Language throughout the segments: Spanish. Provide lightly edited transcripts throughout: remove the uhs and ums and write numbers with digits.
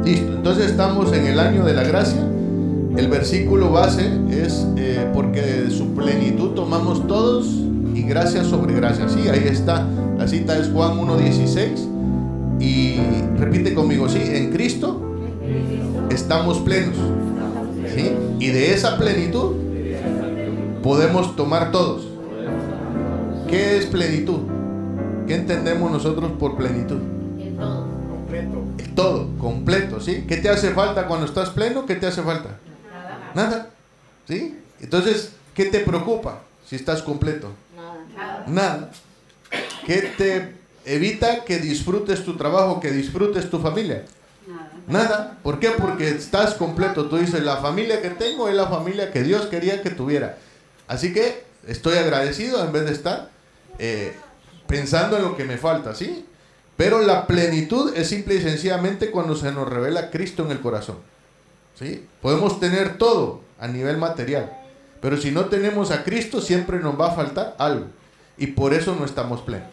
Listo, entonces estamos en el año de la gracia. El versículo base es porque de su plenitud tomamos todos y gracia sobre gracia. Sí, ahí está. La cita es Juan 1:16 y repite conmigo, sí, en Cristo estamos plenos. ¿Sí? Y de esa plenitud podemos tomar todos. ¿Qué es plenitud? ¿Qué entendemos nosotros por plenitud? El todo. Completo. El todo, completo, ¿sí? ¿Qué te hace falta cuando estás pleno? ¿Qué te hace falta? Nada. ¿Sí? Entonces, ¿qué te preocupa si estás completo? Nada. ¿Qué te evita que disfrutes tu trabajo, que disfrutes tu familia? Nada. ¿Por qué? Porque estás completo. Tú dices, la familia que tengo es la familia que Dios quería que tuviera. Así que estoy agradecido en vez de estar pensando en lo que me falta, ¿sí? Pero la plenitud es simple y sencillamente cuando se nos revela Cristo en el corazón, ¿sí? Podemos tener todo a nivel material, pero si no tenemos a Cristo siempre nos va a faltar algo y por eso no estamos plenos.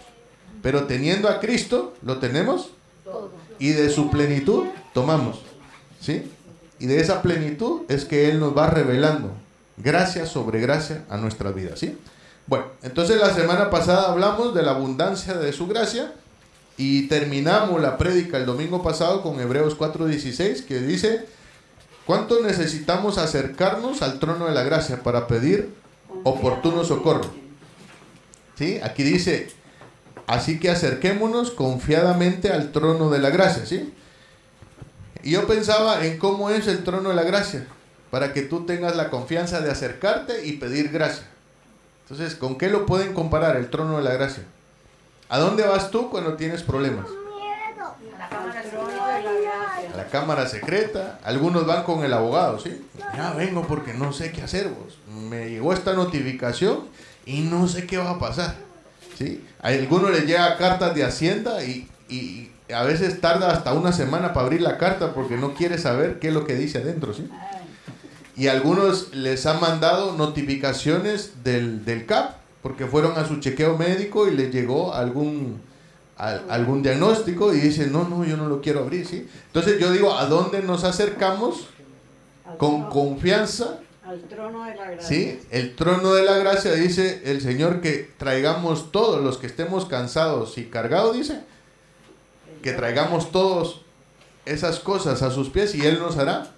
Pero teniendo a Cristo lo tenemos todo y de su plenitud tomamos, ¿sí? Y de esa plenitud es que Él nos va revelando gracia sobre gracia a nuestras vidas, ¿sí? Bueno, entonces la semana pasada hablamos de la abundancia de su gracia y terminamos la prédica el domingo pasado con Hebreos 4:16 que dice: ¿cuánto necesitamos acercarnos al trono de la gracia para pedir oportuno socorro? ¿Sí? Aquí dice, así que acerquémonos confiadamente al trono de la gracia, ¿sí? Y yo pensaba en cómo es el trono de la gracia, para que tú tengas la confianza de acercarte y pedir gracia. Entonces, ¿con qué lo pueden comparar el trono de la gracia? ¿A dónde vas tú cuando tienes problemas? A la cámara secreta. Algunos van con el abogado, ¿sí? Ya vengo porque no sé qué hacer, vos. Me llegó esta notificación y no sé qué va a pasar, ¿sí? A algunos les llega cartas de Hacienda y a veces tarda hasta una semana para abrir la carta porque no quiere saber qué es lo que dice adentro, ¿sí? Y a algunos les han mandado notificaciones del CAP porque fueron a su chequeo médico y les llegó algún diagnóstico y dicen, no, yo no lo quiero abrir, ¿sí? Entonces yo digo, ¿a dónde nos acercamos? Con confianza. Al trono de la gracia. ¿Sí? El trono de la gracia dice el Señor que traigamos todos los que estemos cansados y cargados, dice, que traigamos todos esas cosas a sus pies y Él nos hará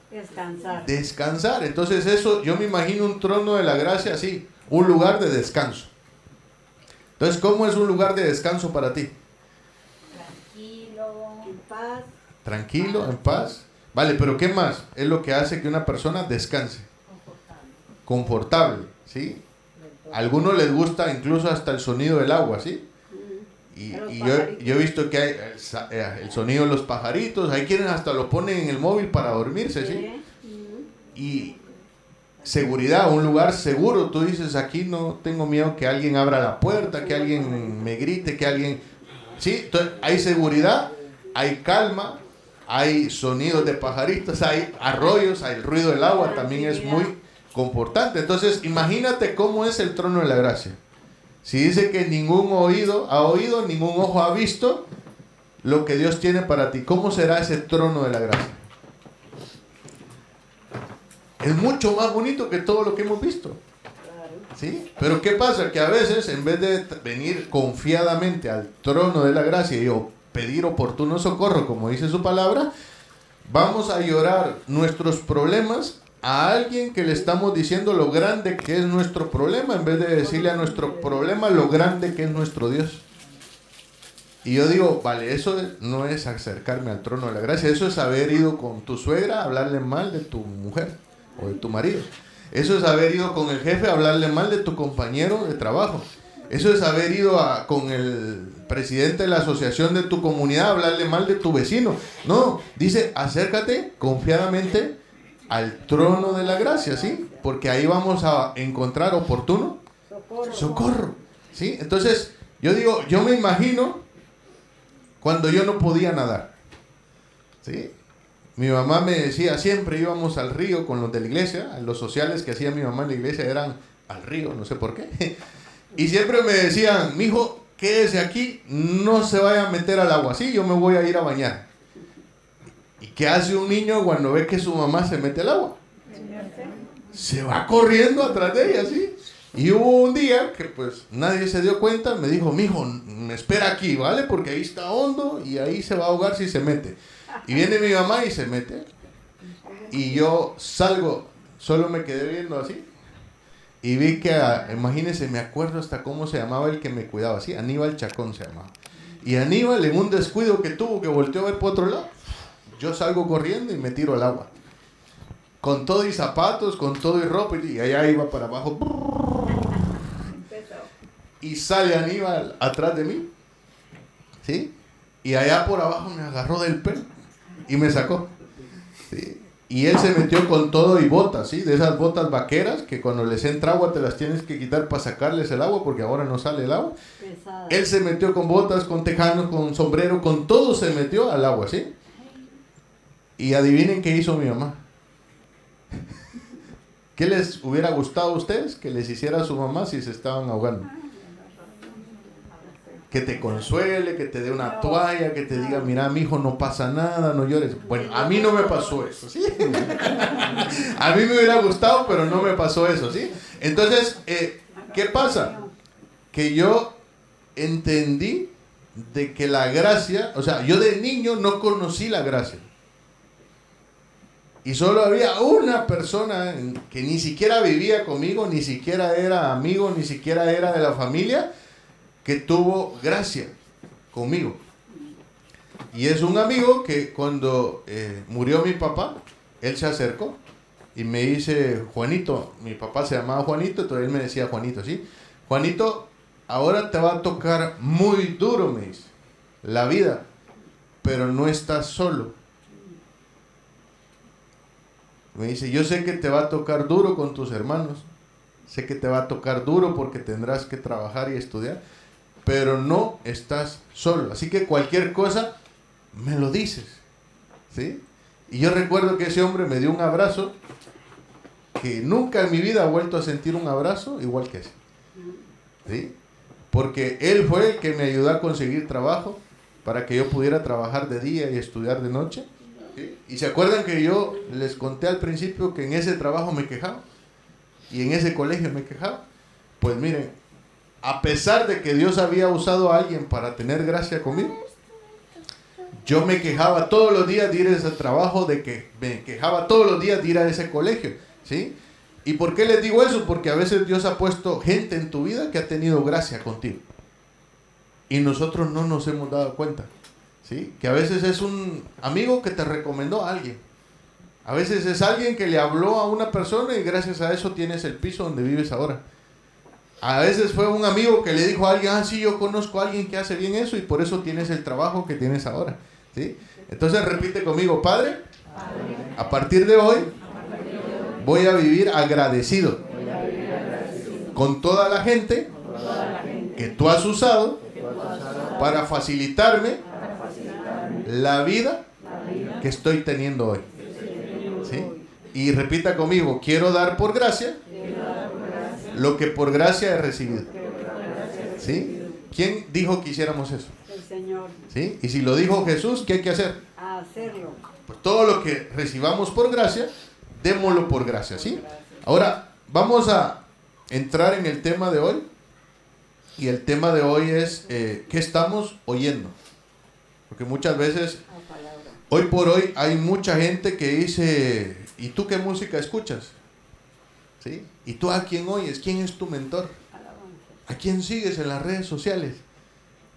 descansar. Entonces eso, yo me imagino un trono de la gracia así, un lugar de descanso. Entonces, ¿cómo es un lugar de descanso para ti? Tranquilo, en paz. Tranquilo, en paz. Vale, pero ¿qué más es lo que hace que una persona descanse? Confortable, ¿sí? A algunos les gusta incluso hasta el sonido del agua, ¿sí? Y yo he visto que hay el sonido de los pajaritos, hay quienes hasta lo ponen en el móvil para dormirse, ¿sí? Y seguridad, un lugar seguro, tú dices, aquí no tengo miedo que alguien abra la puerta, que alguien me grite, que alguien... ¿Sí? Entonces, hay seguridad, hay calma, hay sonidos de pajaritos, hay arroyos, hay el ruido del agua, también es muy confortante. Entonces, imagínate cómo es el trono de la gracia. Si dice que ningún oído ha oído, ningún ojo ha visto lo que Dios tiene para ti, ¿cómo será ese trono de la gracia? Es mucho más bonito que todo lo que hemos visto, ¿sí? Pero ¿qué pasa? Que a veces, en vez de venir confiadamente al trono de la gracia y pedir oportuno socorro, como dice su palabra, vamos a llorar nuestros problemas a alguien que le estamos diciendo lo grande que es nuestro problema, en vez de decirle a nuestro problema lo grande que es nuestro Dios. Y yo digo, vale, eso no es acercarme al trono de la gracia, eso es haber ido con tu suegra a hablarle mal de tu mujer o de tu marido. Eso es haber ido con el jefe a hablarle mal de tu compañero de trabajo. Eso es haber ido con el presidente de la asociación de tu comunidad a hablarle mal de tu vecino. No, dice, acércate confiadamente al trono de la gracia, ¿sí? Porque ahí vamos a encontrar oportuno socorro, ¿sí? Entonces, yo digo, yo me imagino cuando yo no podía nadar, ¿sí? Mi mamá me decía, siempre íbamos al río con los de la iglesia, los sociales que hacía mi mamá en la iglesia eran al río, no sé por qué. Y siempre me decían, mijo, quédese aquí, no se vaya a meter al agua, sí, yo me voy a ir a bañar. Y qué hace un niño cuando ve que su mamá se mete al agua? Se va corriendo atrás de ella, ¿sí? Y hubo un día que pues nadie se dio cuenta, me dijo, mijo, me espera aquí, ¿vale? Porque ahí está hondo y ahí se va a ahogar si se mete. Y viene mi mamá y se mete. Y yo salgo, solo me quedé viendo así. Y vi que, imagínense, me acuerdo hasta cómo se llamaba el que me cuidaba, ¿sí? Aníbal Chacón se llamaba. Y Aníbal, en un descuido que tuvo, que volteó a ver por otro lado, yo salgo corriendo y me tiro al agua. Con todo y zapatos, con todo y ropa, y allá iba para abajo. Y sale Aníbal atrás de mí, ¿sí? Y allá por abajo me agarró del pelo y me sacó, ¿sí? Y él se metió con todo y botas, ¿sí? De esas botas vaqueras que cuando les entra agua te las tienes que quitar para sacarles el agua porque ahora no sale el agua. Pesada. Él se metió con botas, con tejanos, con sombrero, con todo se metió al agua, ¿sí? Y adivinen qué hizo mi mamá. ¿Qué les hubiera gustado a ustedes que les hiciera su mamá si se estaban ahogando? Que te consuele, que te dé una toalla, que te diga, mira, mijo, no pasa nada, no llores. Bueno, a mí no me pasó eso, ¿sí? A mí me hubiera gustado, pero no me pasó eso, ¿sí? Entonces, ¿qué pasa? Que yo entendí de que la gracia, o sea, yo de niño no conocí la gracia. Y solo había una persona que ni siquiera vivía conmigo, ni siquiera era amigo, ni siquiera era de la familia, que tuvo gracia conmigo. Y es un amigo que cuando murió mi papá, él se acercó y me dice, Juanito, mi papá se llamaba Juanito, entonces él me decía Juanito, ¿sí? Juanito, ahora te va a tocar muy duro, me dice, la vida, pero no estás solo. Me dice, yo sé que te va a tocar duro con tus hermanos, sé que te va a tocar duro porque tendrás que trabajar y estudiar, pero no estás solo. Así que cualquier cosa, me lo dices, ¿sí? Y yo recuerdo que ese hombre me dio un abrazo, que nunca en mi vida he vuelto a sentir un abrazo igual que ese, ¿sí? Porque él fue el que me ayudó a conseguir trabajo, para que yo pudiera trabajar de día y estudiar de noche, ¿sí? Y se acuerdan que yo les conté al principio que en ese trabajo me quejaba, y en ese colegio me quejaba. Pues miren, a pesar de que Dios había usado a alguien para tener gracia conmigo, yo me quejaba todos los días de ir a ese trabajo, me quejaba todos los días de ir a ese colegio, ¿sí? ¿Y por qué les digo eso? Porque a veces Dios ha puesto gente en tu vida que ha tenido gracia contigo. Y nosotros no nos hemos dado cuenta, ¿sí? Que a veces es un amigo que te recomendó a alguien. A veces es alguien que le habló a una persona y gracias a eso tienes el piso donde vives ahora. A veces fue un amigo que le dijo a alguien, sí, yo conozco a alguien que hace bien eso y por eso tienes el trabajo que tienes ahora, ¿sí? Entonces repite conmigo, Padre, a partir de hoy voy a vivir agradecido con toda la gente que tú has usado para facilitarme la vida que estoy teniendo hoy, ¿sí? Y repita conmigo, quiero dar por gracia lo que por gracia he recibido, ¿sí? ¿Quién dijo que hiciéramos eso? El Señor. ¿Sí? Y si lo dijo Jesús, ¿qué hay que hacer? Hacerlo. Pues todo lo que recibamos por gracia, démoslo por gracia, ¿sí? Ahora, vamos a entrar en el tema de hoy. Y el tema de hoy es, ¿qué estamos oyendo? Porque muchas veces, hoy por hoy, hay mucha gente que dice, ¿y tú qué música escuchas? ¿Sí? ¿Y tú a quién oyes? ¿Quién es tu mentor? ¿A quién sigues en las redes sociales?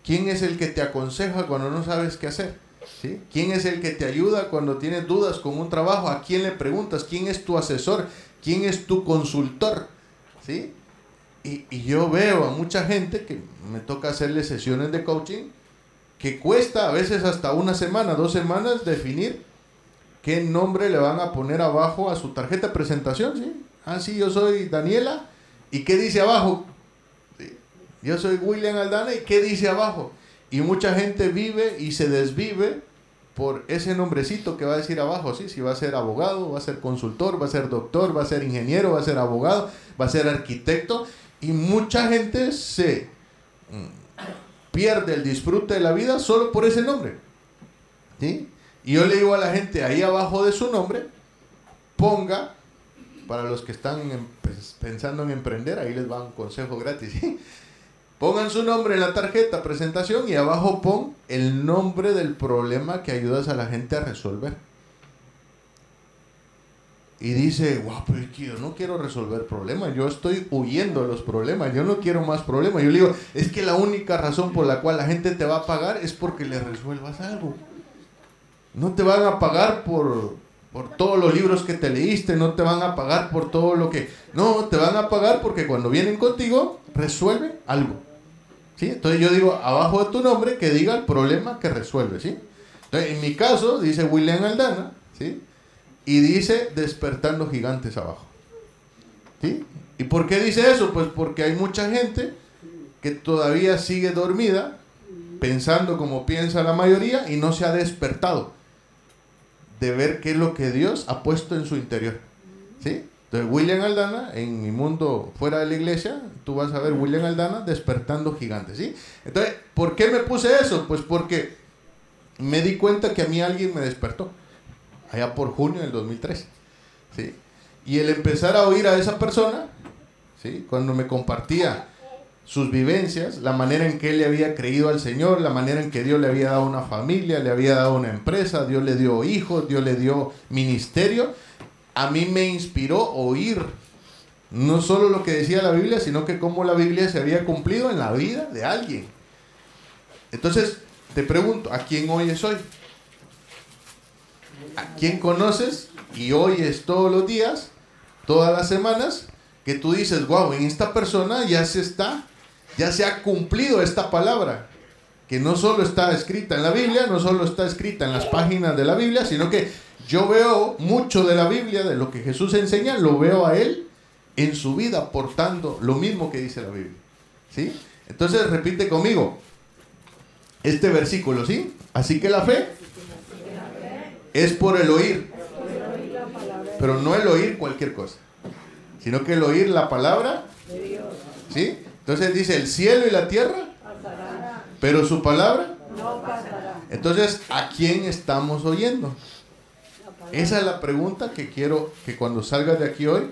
¿Quién es el que te aconseja cuando no sabes qué hacer? ¿Sí? ¿Quién es el que te ayuda cuando tienes dudas con un trabajo? ¿A quién le preguntas? ¿Quién es tu asesor? ¿Quién es tu consultor? ¿Sí? Y yo veo a mucha gente que me toca hacerle sesiones de coaching que cuesta a veces hasta una semana, 2 semanas definir qué nombre le van a poner abajo a su tarjeta de presentación, ¿sí? Ah, sí, yo soy Daniela, ¿y qué dice abajo? Sí. Yo soy William Aldana, ¿y qué dice abajo? Y mucha gente vive y se desvive por ese nombrecito que va a decir abajo, ¿sí? Si va a ser abogado, va a ser consultor, va a ser doctor, va a ser ingeniero, va a ser abogado, va a ser arquitecto, y mucha gente se pierde el disfrute de la vida solo por ese nombre, ¿sí? Y yo le digo a la gente, ahí abajo de su nombre, ponga, para los que están pensando en emprender, ahí les va un consejo gratis, ¿sí? Pongan su nombre en la tarjeta presentación y abajo pon el nombre del problema que ayudas a la gente a resolver. Y dice, guau, pero es que yo no quiero resolver problemas, yo estoy huyendo de los problemas, yo no quiero más problemas. Yo le digo, es que la única razón por la cual la gente te va a pagar es porque le resuelvas algo. No te van a pagar por todos los libros que te leíste, no te van a pagar por todo lo que... No, te van a pagar porque cuando vienen contigo, resuelven algo. ¿Sí? Entonces yo digo, abajo de tu nombre, que diga el problema que resuelve, ¿sí? Entonces, en mi caso, dice William Aldana, ¿sí? Y dice despertando gigantes abajo. ¿Sí? ¿Y por qué dice eso? Pues porque hay mucha gente que todavía sigue dormida, pensando como piensa la mayoría, y no se ha despertado de ver qué es lo que Dios ha puesto en su interior. ¿Sí? Entonces, William Aldana, en mi mundo fuera de la iglesia, tú vas a ver William Aldana despertando gigantes. ¿Sí? Entonces, ¿por qué me puse eso? Pues porque me di cuenta que a mí alguien me despertó allá por junio del 2003, ¿sí? Y el empezar a oír a esa persona, ¿sí? Cuando me compartía sus vivencias, la manera en que él le había creído al Señor, la manera en que Dios le había dado una familia, le había dado una empresa, Dios le dio hijos, Dios le dio ministerio, a mí me inspiró oír no solo lo que decía la Biblia, sino que cómo la Biblia se había cumplido en la vida de alguien. Entonces, te pregunto, ¿a quién oyes hoy? ¿A quién conoces y oyes todos los días, todas las semanas, que tú dices, wow, en esta persona ya se ha cumplido esta palabra, que no solo está escrita en la Biblia, no solo está escrita en las páginas de la Biblia, sino que yo veo mucho de la Biblia, de lo que Jesús enseña, lo veo a él en su vida portando lo mismo que dice la Biblia, ¿sí? Entonces repite conmigo este versículo, ¿sí? Así que la fe es por el oír, pero no el oír cualquier cosa, sino que el oír la palabra, ¿sí? Entonces dice, el cielo y la tierra, pero su palabra no pasará. Entonces, ¿a quién estamos oyendo? Esa es la pregunta que quiero que cuando salgas de aquí hoy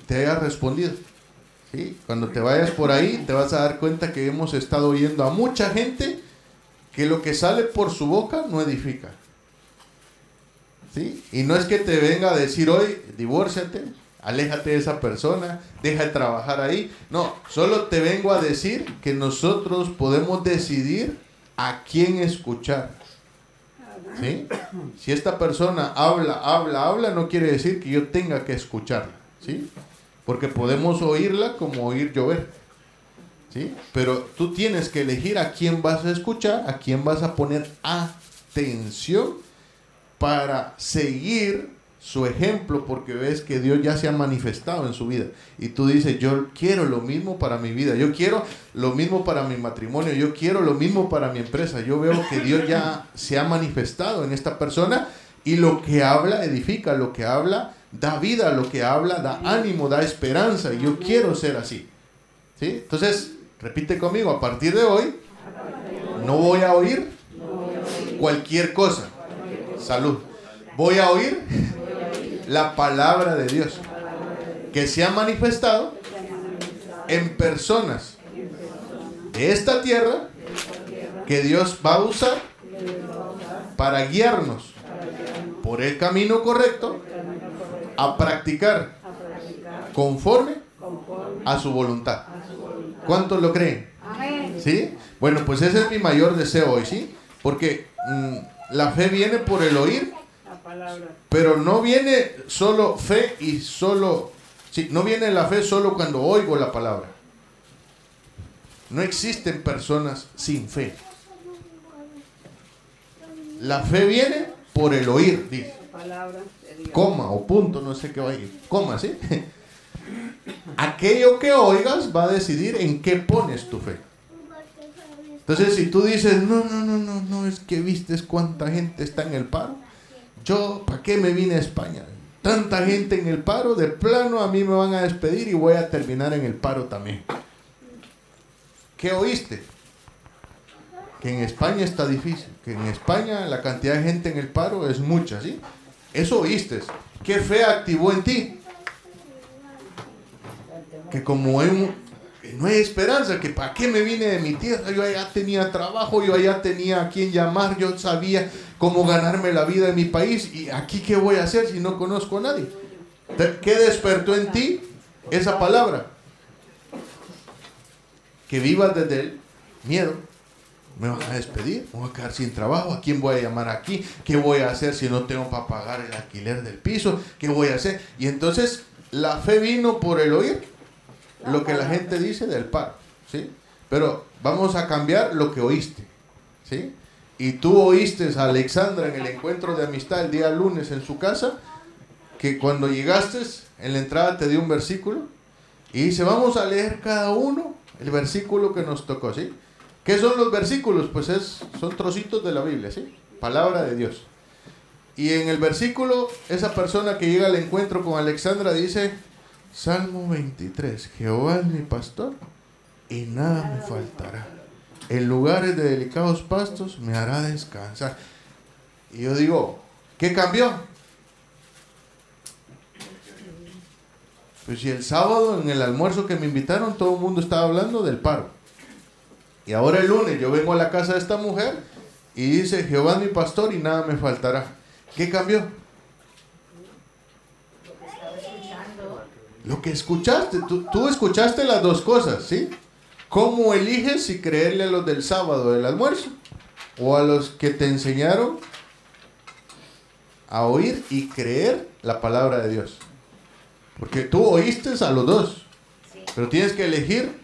te hayas respondido, ¿sí? Cuando te vayas por ahí te vas a dar cuenta que hemos estado oyendo a mucha gente que lo que sale por su boca no edifica, ¿sí? Y no es que te venga a decir hoy, divórciate, aléjate de esa persona, deja de trabajar ahí. No, solo te vengo a decir que nosotros podemos decidir a quién escuchar, ¿sí? Si esta persona habla, no quiere decir que yo tenga que escucharla, ¿sí? Porque podemos oírla como oír llover, ¿sí? Pero tú tienes que elegir a quién vas a escuchar, a quién vas a poner atención para seguir su ejemplo, porque ves que Dios ya se ha manifestado en su vida y tú dices, yo quiero lo mismo para mi vida, yo quiero lo mismo para mi matrimonio, yo quiero lo mismo para mi empresa. Yo veo que Dios ya se ha manifestado en esta persona y lo que habla edifica, lo que habla da vida, lo que habla da ánimo, da esperanza, y yo quiero ser así, ¿sí? Entonces, repite conmigo, a partir de hoy no voy a oír cualquier cosa. Salud. Voy a oír la palabra de Dios que se ha manifestado en personas de esta tierra, que Dios va a usar para guiarnos por el camino correcto a practicar conforme a su voluntad. ¿Cuántos lo creen? ¿Sí? Bueno, pues ese es mi mayor deseo hoy, ¿sí? Porque la fe viene por el oír, pero no viene solo fe y solo... Sí, no viene la fe solo cuando oigo la palabra. No existen personas sin fe. La fe viene por el oír, dice. Coma o punto, no sé qué va a ir. Coma, ¿sí? Aquello que oigas va a decidir en qué pones tu fe. Entonces, si tú dices, no, es que vistes cuánta gente está en el paro. Yo, ¿para qué me vine a España? Tanta gente en el paro, de plano a mí me van a despedir y voy a terminar en el paro también. ¿Qué oíste? que en España está difícil, que en España la cantidad de gente en el paro es mucha, ¿sí? Eso oíste. ¿Qué fe activó en ti? Que como no hay esperanza, que para qué me vine de mi tierra, yo allá tenía trabajo, yo allá tenía a quien llamar, yo sabía cómo ganarme la vida en mi país, y aquí qué voy a hacer si no conozco a nadie. ¿Qué despertó en ti esa palabra? Que vivas desde el miedo. Me van a despedir, me voy a quedar sin trabajo, ¿a quién voy a llamar aquí? ¿Qué voy a hacer si no tengo para pagar el alquiler del piso? ¿Qué voy a hacer? Y entonces la fe vino por el oír lo que la gente dice del paro, ¿sí? Pero vamos a cambiar lo que oíste, ¿sí? Y tú oíste a Alexandra en el encuentro de amistad el día lunes en su casa, que cuando llegaste en la entrada te dio un versículo y dice, vamos a leer cada uno el versículo que nos tocó, ¿sí? ¿Qué son los versículos? Pues son trocitos de la Biblia, ¿sí? Palabra de Dios. Y en el versículo, esa persona que llega al encuentro con Alexandra dice, Salmo 23, Jehová es mi pastor y nada me faltará. En lugares de delicados pastos me hará descansar. Y yo digo, ¿qué cambió? Pues si el sábado en el almuerzo que me invitaron todo el mundo estaba hablando del paro. Y ahora el lunes yo vengo a la casa de esta mujer y dice, Jehová es mi pastor y nada me faltará. ¿Qué cambió? Lo que escuchaste. Tú escuchaste las dos cosas, ¿sí? ¿Cómo eliges si creerle a los del sábado del almuerzo o a los que te enseñaron a oír y creer la palabra de Dios? Porque tú oíste a los dos, pero tienes que elegir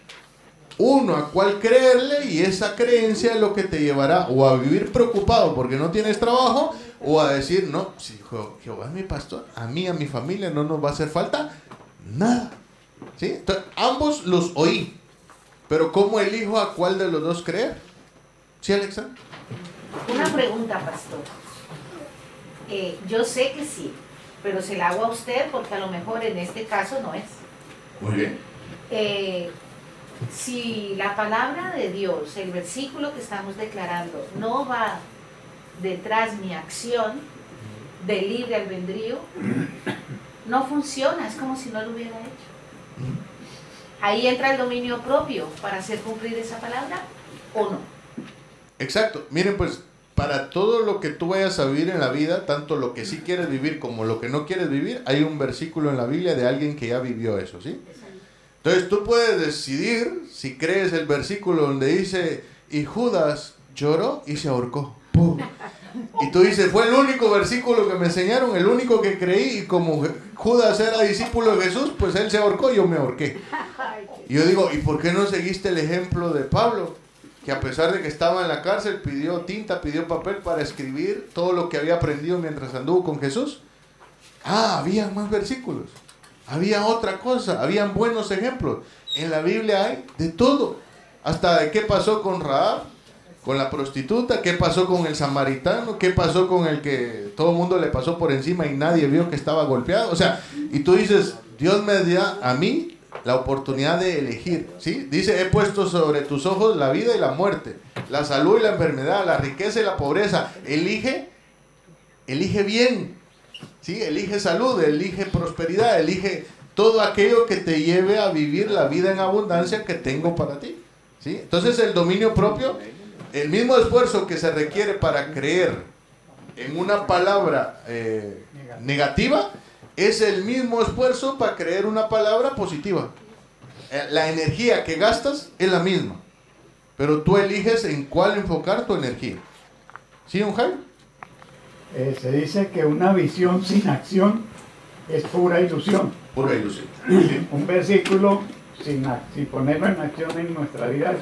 uno a cuál creerle, y esa creencia es lo que te llevará o a vivir preocupado porque no tienes trabajo, o a decir, no, si Jehová es mi pastor, a mí, a mi familia no nos va a hacer falta nada, ¿sí? Entonces, ambos los oí, pero ¿cómo elijo a cuál de los dos creer? ¿Sí, Alexa? Una pregunta, pastor. Yo sé que sí, pero se la hago a usted porque a lo mejor en este caso no es. Muy bien. Si la palabra de Dios, el versículo que estamos declarando, no va detrás mi acción de libre albedrío, no funciona, es como si no lo hubiera hecho. Ahí entra el dominio propio para hacer cumplir esa palabra, ¿o no? Exacto. Miren, pues, para todo lo que tú vayas a vivir en la vida, tanto lo que sí quieres vivir como lo que no quieres vivir, hay un versículo en la Biblia de alguien que ya vivió eso, ¿sí? Entonces tú puedes decidir si crees el versículo donde dice, y Judas lloró y se ahorcó. ¡Pum! Y tú dices, fue el único versículo que me enseñaron, el único que creí, y como Judas era discípulo de Jesús, pues él se ahorcó y yo me ahorqué. Y yo digo, ¿y por qué no seguiste el ejemplo de Pablo? Que a pesar de que estaba en la cárcel, pidió tinta, pidió papel para escribir todo lo que había aprendido mientras anduvo con Jesús. Había más versículos. Había otra cosa, habían buenos ejemplos. En la Biblia hay de todo. Hasta de qué pasó con Rahab, con la prostituta, qué pasó con el samaritano, qué pasó con el que todo el mundo le pasó por encima y nadie vio que estaba golpeado. O sea, y tú dices, Dios me da a mí la oportunidad de elegir, ¿sí? Dice, he puesto sobre tus ojos la vida y la muerte, la salud y la enfermedad, la riqueza y la pobreza. Elige bien. ¿Sí? Elige salud, elige prosperidad, elige todo aquello que te lleve a vivir la vida en abundancia que tengo para ti, ¿sí? Entonces el dominio propio, el mismo esfuerzo que se requiere para creer en una palabra negativa, es el mismo esfuerzo para creer una palabra positiva. La energía que gastas es la misma, pero tú eliges en cuál enfocar tu energía. ¿Sí, don Jaime? Se dice que una visión sin acción es pura ilusión. Pura ilusión. Un versículo sin ponerlo en acción en nuestra vida es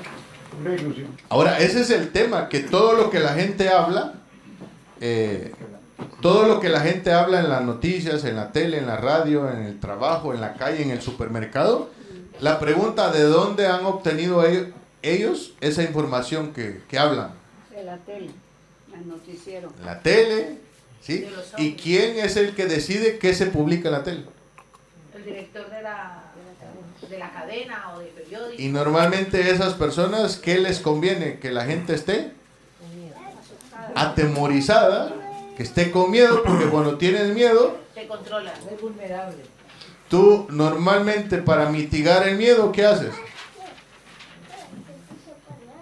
pura ilusión. Ahora, ese es el tema, que todo lo que la gente habla, todo lo que la gente habla en las noticias, en la tele, en la radio, en el trabajo, en la calle, en el supermercado, la pregunta de dónde han obtenido ellos esa información que hablan. De la tele, el noticiero. La tele, ¿sí? ¿Y quién es el que decide qué se publica en la tele? El director de la cadena o del periódico. Y normalmente esas personas, ¿qué les conviene? Que la gente esté atemorizada, que esté con miedo, porque cuando tienes miedo, Te controla. Es vulnerable. tú normalmente para mitigar el miedo, ¿qué haces?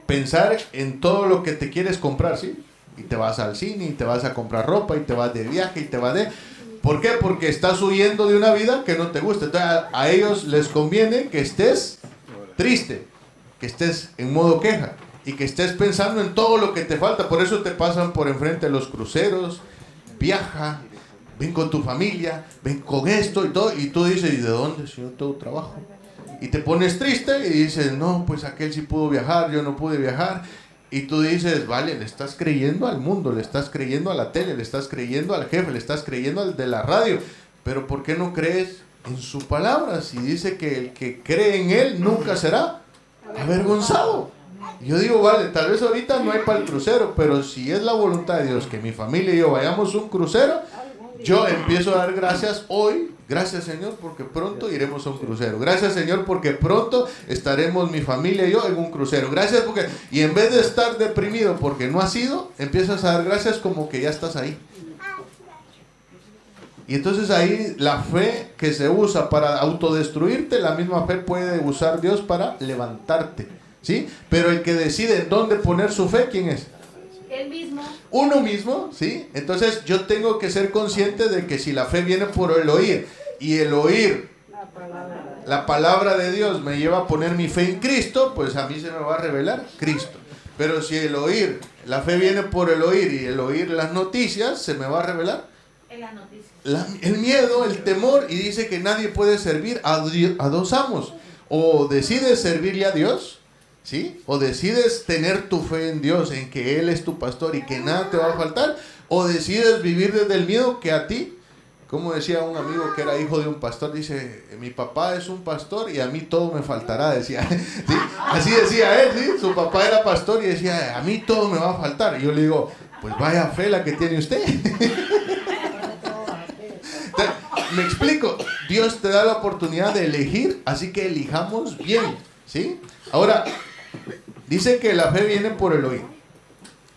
Pensar en todo lo que te quieres comprar, ¿sí? Y te vas al cine, y te vas a comprar ropa, y te vas de viaje, y te vas de... ¿Por qué? Porque estás huyendo de una vida que no te gusta. Entonces a ellos les conviene que estés triste, que estés en modo queja, y que estés pensando en todo lo que te falta. Por eso te pasan por enfrente los cruceros, viaja, ven con tu familia, ven con esto y todo, y tú dices, ¿y de dónde? Si yo tengo trabajo. Y te pones triste y dices, no, pues aquel sí pudo viajar, yo no pude viajar. Y tú dices, vale, le estás creyendo al mundo, le estás creyendo a la tele, le estás creyendo al jefe, le estás creyendo al de la radio. Pero ¿por qué no crees en su palabra? Si dice que el que cree en él nunca será avergonzado. Yo digo, vale, tal vez ahorita no hay para el crucero, pero si es la voluntad de Dios que mi familia y yo vayamos a un crucero, yo empiezo a dar gracias hoy. Gracias, Señor, porque pronto iremos a un crucero. Gracias, Señor, porque pronto estaremos mi familia y yo en un crucero. Gracias porque... Y en vez de estar deprimido porque no has ido, empiezas a dar gracias como que ya estás ahí. Y entonces ahí la fe que se usa para autodestruirte, la misma fe puede usar Dios para levantarte, ¿sí? Pero el que decide en dónde poner su fe, ¿quién es? Él mismo. Uno mismo, ¿sí? Entonces yo tengo que ser consciente de que si la fe viene por el oír, y el oír la palabra de Dios me lleva a poner mi fe en Cristo, pues a mí se me va a revelar Cristo. Pero si el oír, la fe viene por el oír, y el oír las noticias, se me va a revelar En las noticias. el miedo, el temor, y dice que nadie puede servir a dos amos. O decides servirle a Dios, ¿sí? O decides tener tu fe en Dios, en que Él es tu pastor y que nada te va a faltar, o decides vivir desde el miedo que a ti, como decía un amigo que era hijo de un pastor, dice, mi papá es un pastor y a mí todo me faltará, decía. ¿Sí? Así decía él, ¿sí? Su papá era pastor y decía, a mí todo me va a faltar. Y yo le digo, pues vaya fe la que tiene usted. Me explico, Dios te da la oportunidad de elegir, así que elijamos bien, ¿sí? Ahora, dice que la fe viene por el oír.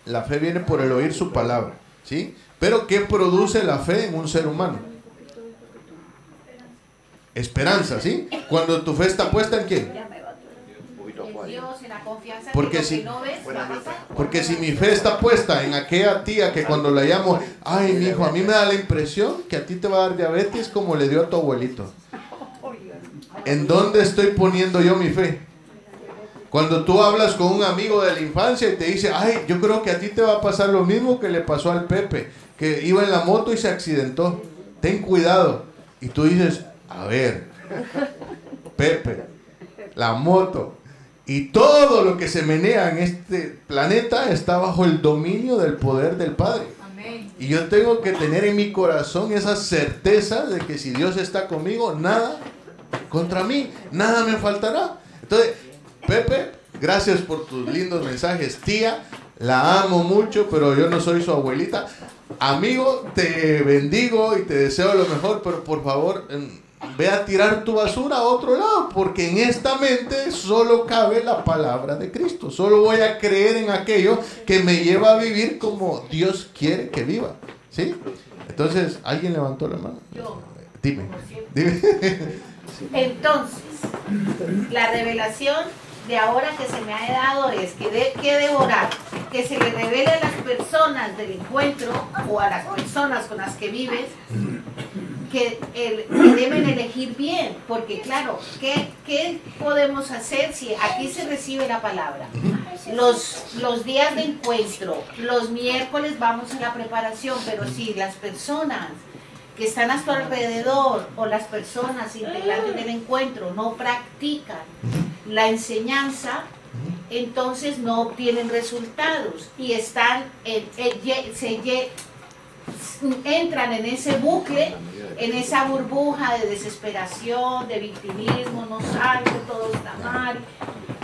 La fe viene por el oír su palabra, ¿sí? Pero ¿qué produce la fe en un ser humano? Esperanza, ¿sí? Cuando tu fe está puesta en ¿quién? En Dios, en la confianza Porque que si- lo que no ves va a pasar. Porque si mi fe está puesta en aquella tía que cuando la llamo, ay, mi hijo, a mí me da la impresión que a ti te va a dar diabetes como le dio a tu abuelito. ¿En dónde estoy poniendo yo mi fe? Cuando tú hablas con un amigo de la infancia y te dice, ay, yo creo que a ti te va a pasar lo mismo que le pasó al Pepe, que iba en la moto y se accidentó. Ten cuidado. Y tú dices, a ver, Pepe, la moto y todo lo que se menea en este planeta está bajo el dominio del poder del Padre. Amén. Y yo tengo que tener en mi corazón esa certeza de que si Dios está conmigo, nada contra mí, nada me faltará. Entonces, Pepe, gracias por tus lindos mensajes. Tía, la amo mucho, pero yo no soy su abuelita. Amigo, te bendigo y te deseo lo mejor, pero por favor, ve a tirar tu basura a otro lado, porque en esta mente solo cabe la palabra de Cristo. Solo voy a creer en aquello que me lleva a vivir como Dios quiere que viva, ¿sí? Entonces, ¿alguien levantó la mano? Yo. Dime. Entonces, la revelación de ahora que se me ha dado es que devorar, que se le revele a las personas del encuentro o a las personas con las que vives que deben elegir bien, porque claro, ¿qué podemos hacer si aquí se recibe la palabra? Los días de encuentro, los miércoles vamos a la preparación, pero si las personas que están a tu alrededor o las personas integrantes del encuentro no practican la enseñanza, entonces no obtienen resultados y están entran en ese bucle, en esa burbuja de desesperación, de victimismo, no salgo, todo está mal.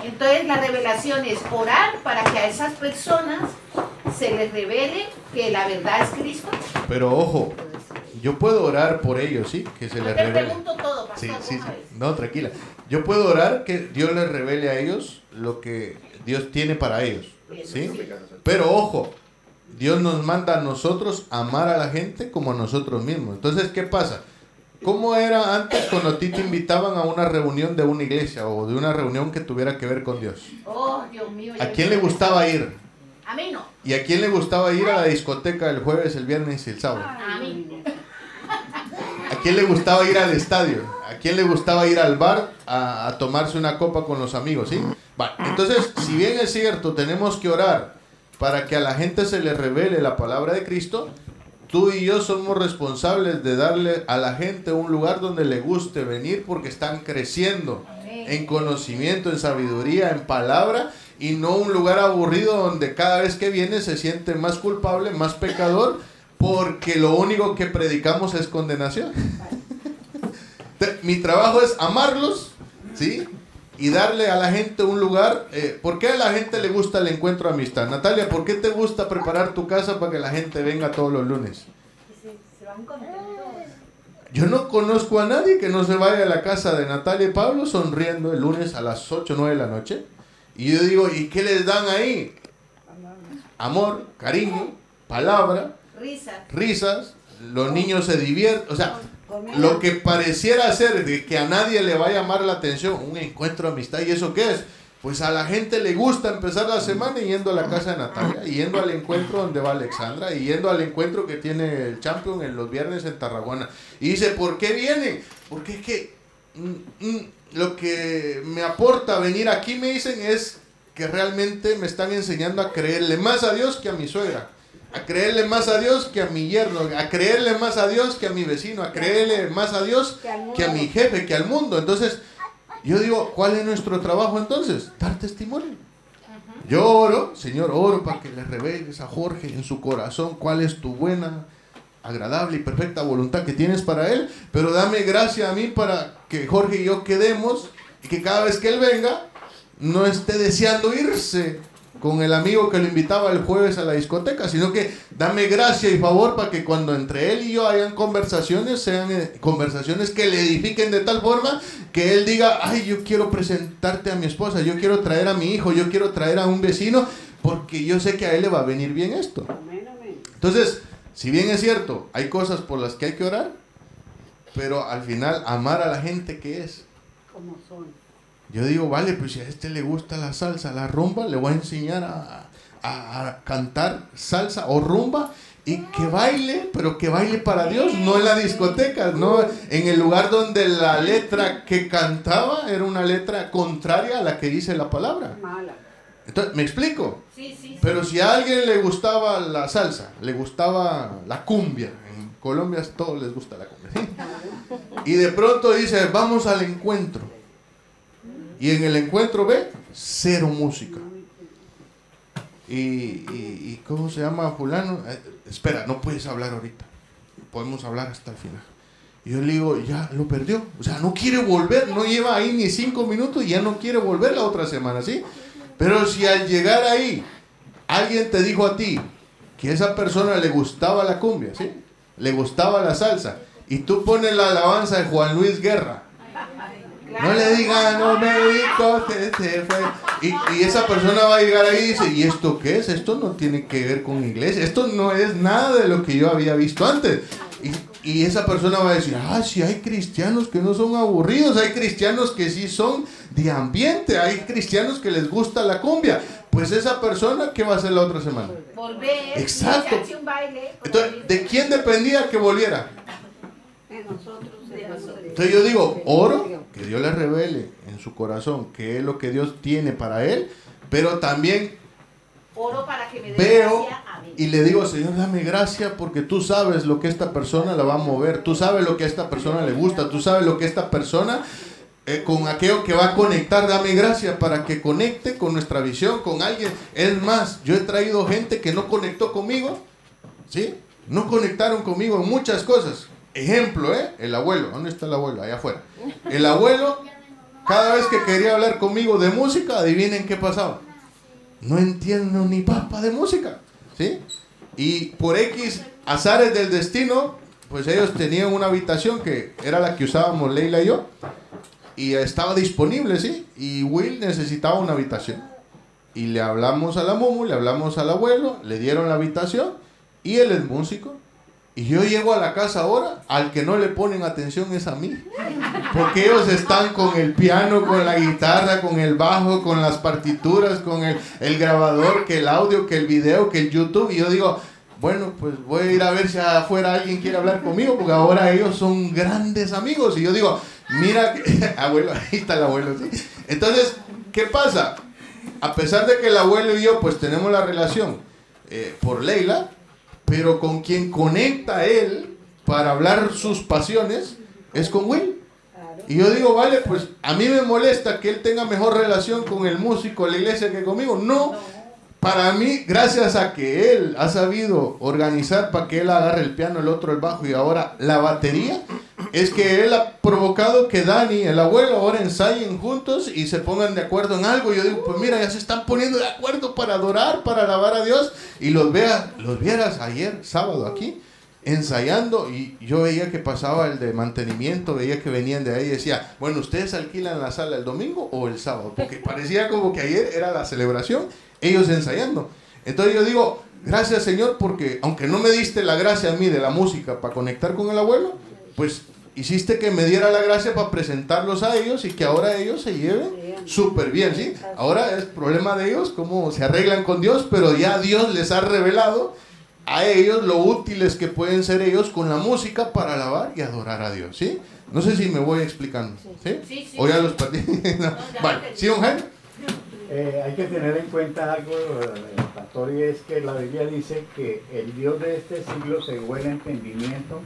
Entonces la revelación es orar para que a esas personas se les revele que la verdad es Cristo. Pero ojo, yo puedo orar por ellos, ¿sí? Que se les Te revele. pregunto todo, pastor, Sí. una vez. No, tranquila. Yo puedo orar que Dios les revele a ellos lo que Dios tiene para ellos, ¿sí? Pero ojo, Dios nos manda a nosotros amar a la gente como a nosotros mismos. Entonces, ¿qué pasa? ¿Cómo era antes cuando a ti te invitaban a una reunión de una iglesia o de una reunión que tuviera que ver con Dios? Oh, Dios mío. ¿A quién le gustaba ir? A mí no. ¿Y a quién le gustaba ir a la discoteca el jueves, el viernes y el sábado? A mí. ¿A quién le gustaba ir al estadio? ¿A quién le gustaba ir al bar a tomarse una copa con los amigos? ¿Sí? Vale. Entonces, si bien es cierto, tenemos que orar para que a la gente se le revele la palabra de Cristo, tú y yo somos responsables de darle a la gente un lugar donde le guste venir porque están creciendo en conocimiento, en sabiduría, en palabra, y no un lugar aburrido donde cada vez que viene se siente más culpable, más pecador, porque lo único que predicamos es condenación. Mi trabajo es amarlos, ¿sí? Y darle a la gente un lugar. ¿Por qué a la gente le gusta el encuentro de amistad? Natalia, ¿por qué te gusta preparar tu casa para que la gente venga todos los lunes? Se van contentos. Yo no conozco a nadie que no se vaya a la casa de Natalia y Pablo sonriendo el lunes a las 8 o 9 de la noche. Y yo digo, ¿y qué les dan ahí? Amor, cariño, palabra, risas, los niños se divierten. O sea, lo que pareciera ser de que a nadie le va a llamar la atención, un encuentro de amistad, ¿y eso qué es? Pues a la gente le gusta empezar la semana yendo a la casa de Natalia, y yendo al encuentro donde va Alexandra, y yendo al encuentro que tiene el Champion en los viernes en Tarragona. Y dice, ¿por qué vienen? Porque es que lo que me aporta venir aquí, me dicen, es que realmente me están enseñando a creerle más a Dios que a mi suegra, a creerle más a Dios que a mi yerno, a creerle más a Dios que a mi vecino, a creerle más a Dios que a mi jefe, que al mundo. Entonces, yo digo, ¿cuál es nuestro trabajo entonces? Dar testimonio. Yo oro, Señor, oro para que le reveles a Jorge en su corazón cuál es tu buena, agradable y perfecta voluntad que tienes para él, pero dame gracia a mí para que Jorge y yo quedemos y que cada vez que él venga no esté deseando irse con el amigo que lo invitaba el jueves a la discoteca, sino que dame gracia y favor para que cuando entre él y yo hayan conversaciones, sean conversaciones que le edifiquen de tal forma que él diga, ay, yo quiero presentarte a mi esposa, yo quiero traer a mi hijo, yo quiero traer a un vecino, porque yo sé que a él le va a venir bien esto. Entonces, si bien es cierto, hay cosas por las que hay que orar, pero al final amar a la gente que es. Como son. Yo digo, vale, pues si a este le gusta la salsa, la rumba, le voy a enseñar a cantar salsa o rumba y que baile, pero que baile para Dios, no en la discoteca, no en el lugar donde la letra que cantaba era una letra contraria a la que dice la palabra. Mala. Entonces, ¿me explico? Sí. Pero si a alguien le gustaba la salsa, le gustaba la cumbia, en Colombia a todos les gusta la cumbia, ¿sí? Y de pronto dice, vamos al encuentro. Y en el encuentro ve, cero música. Y ¿cómo se llama fulano? Espera, no puedes hablar ahorita. Podemos hablar hasta el final. Y yo le digo, ya lo perdió. O sea, no quiere volver, no lleva ahí ni 5 minutos y ya no quiere volver la otra semana, ¿sí? Pero si al llegar ahí, alguien te dijo a ti que a esa persona le gustaba la cumbia, ¿sí? Le gustaba la salsa. Y tú pones la alabanza de Juan Luis Guerra. No le digan, no me dijo que se fue. Y esa persona va a llegar ahí y dice, ¿y esto qué es? Esto no tiene que ver con iglesia. Esto no es nada de lo que yo había visto antes. Y esa persona va a decir, sí hay cristianos que no son aburridos. Hay cristianos que sí son de ambiente. Hay cristianos que les gusta la cumbia. Pues esa persona, ¿qué va a hacer la otra semana? Volver. Exacto. Echarse un baile. Entonces, ¿de quién dependía que volviera? De nosotros. Entonces yo digo, oro, que Dios le revele en su corazón qué es lo que Dios tiene para él, pero también oro para que me dé veo gracia a mí. y le digo, Señor, dame gracia porque tú sabes lo que esta persona la va a mover, tú sabes lo que a esta persona le gusta, tú sabes lo que esta persona con aquello que va a conectar, dame gracia para que conecte con nuestra visión, con alguien. Es más, yo he traído gente que no conectó conmigo, ¿sí? No conectaron conmigo en muchas cosas. Ejemplo, el abuelo. ¿Dónde está el abuelo? Allá afuera. El abuelo, cada vez que quería hablar conmigo de música, adivinen qué pasaba. No entiendo ni papa de música, ¿sí? Y por X azares del destino, pues ellos tenían una habitación que era la que usábamos Leila y yo, y estaba disponible, ¿sí? Y Will necesitaba una habitación. y le hablamos a la Mumu, le hablamos al abuelo, le dieron la habitación y él es músico. Y yo llego a la casa ahora, al que no le ponen atención es a mí. Porque ellos están con el piano, con la guitarra, con el bajo, con las partituras, con el grabador, que el audio, que el video, que el YouTube. Y yo digo, bueno, pues voy a ir a ver si afuera alguien quiere hablar conmigo, porque ahora ellos son grandes amigos. Y yo digo, mira, abuelo, ahí está el abuelo, ¿sí? Entonces, ¿qué pasa? A pesar de que el abuelo y yo pues tenemos la relación por Leila, pero con quien conecta él para hablar sus pasiones es con Will. Y yo digo, vale, pues a mí me molesta que él tenga mejor relación con el músico de la iglesia que conmigo. No, para mí, gracias a que él ha sabido organizar para que él agarre el piano, el otro el bajo y ahora la batería, es que él ha provocado que Dani, el abuelo, ahora ensayen juntos y se pongan de acuerdo en algo. Yo digo, pues mira, ya se están poniendo de acuerdo para adorar, para alabar a Dios. Y los vieras ayer, sábado, aquí, ensayando. Y yo veía que pasaba el de mantenimiento, veía que venían de ahí y decía, bueno, ¿ustedes alquilan la sala el domingo o el sábado? Porque parecía como que ayer era la celebración, ellos ensayando. Entonces yo digo, gracias Señor, porque aunque no me diste la gracia a mí de la música para conectar con el abuelo, pues hiciste que me diera la gracia para presentarlos a ellos y que ahora ellos se lleven súper bien, ¿sí? Ahora es problema de ellos, cómo se arreglan con Dios, pero ya Dios les ha revelado a ellos lo útiles que pueden ser ellos con la música para alabar y adorar a Dios, ¿sí? No sé si me voy explicando, ¿sí? Sí, O ya los perdí. No. Vale, ¿sí, don Jaime? Hay que tener en cuenta algo, pastor, y es que la Biblia dice que el Dios de este siglo cegó el entendimiento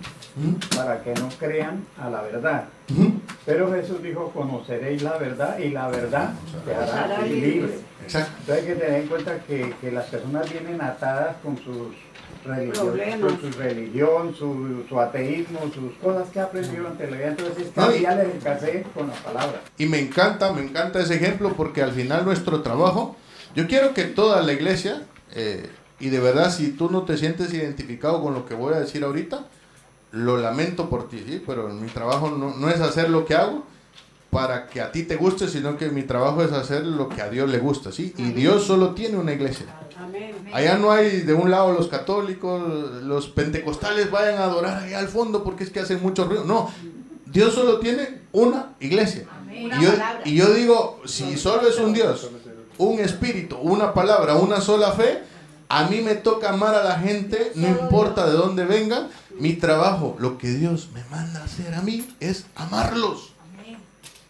para que no crean a la verdad. Pero Jesús dijo, conoceréis la verdad y la verdad te hará libre. Exacto. Entonces hay que tener en cuenta que las personas vienen atadas con sus religión, su ateísmo, sus cosas que aprendieron ante la vida. Entonces ya les escasez con la palabra. Y me encanta ese ejemplo, porque al final nuestro trabajo, yo quiero que toda la iglesia, y de verdad si tú no te sientes identificado con lo que voy a decir ahorita, lo lamento por ti, ¿sí? Pero mi trabajo no es hacer lo que hago para que a ti te guste, sino que mi trabajo es hacer lo que a Dios le gusta, ¿sí? Y Dios solo tiene una iglesia. Allá no hay de un lado los católicos, los pentecostales vayan a adorar allá al fondo porque es que hacen mucho ruido. No, Dios solo tiene una iglesia. Y yo digo, si solo es un Dios, un espíritu, una palabra, una sola fe, a mí me toca amar a la gente, no importa de dónde vengan. Mi trabajo, lo que Dios me manda a hacer a mí, es amarlos.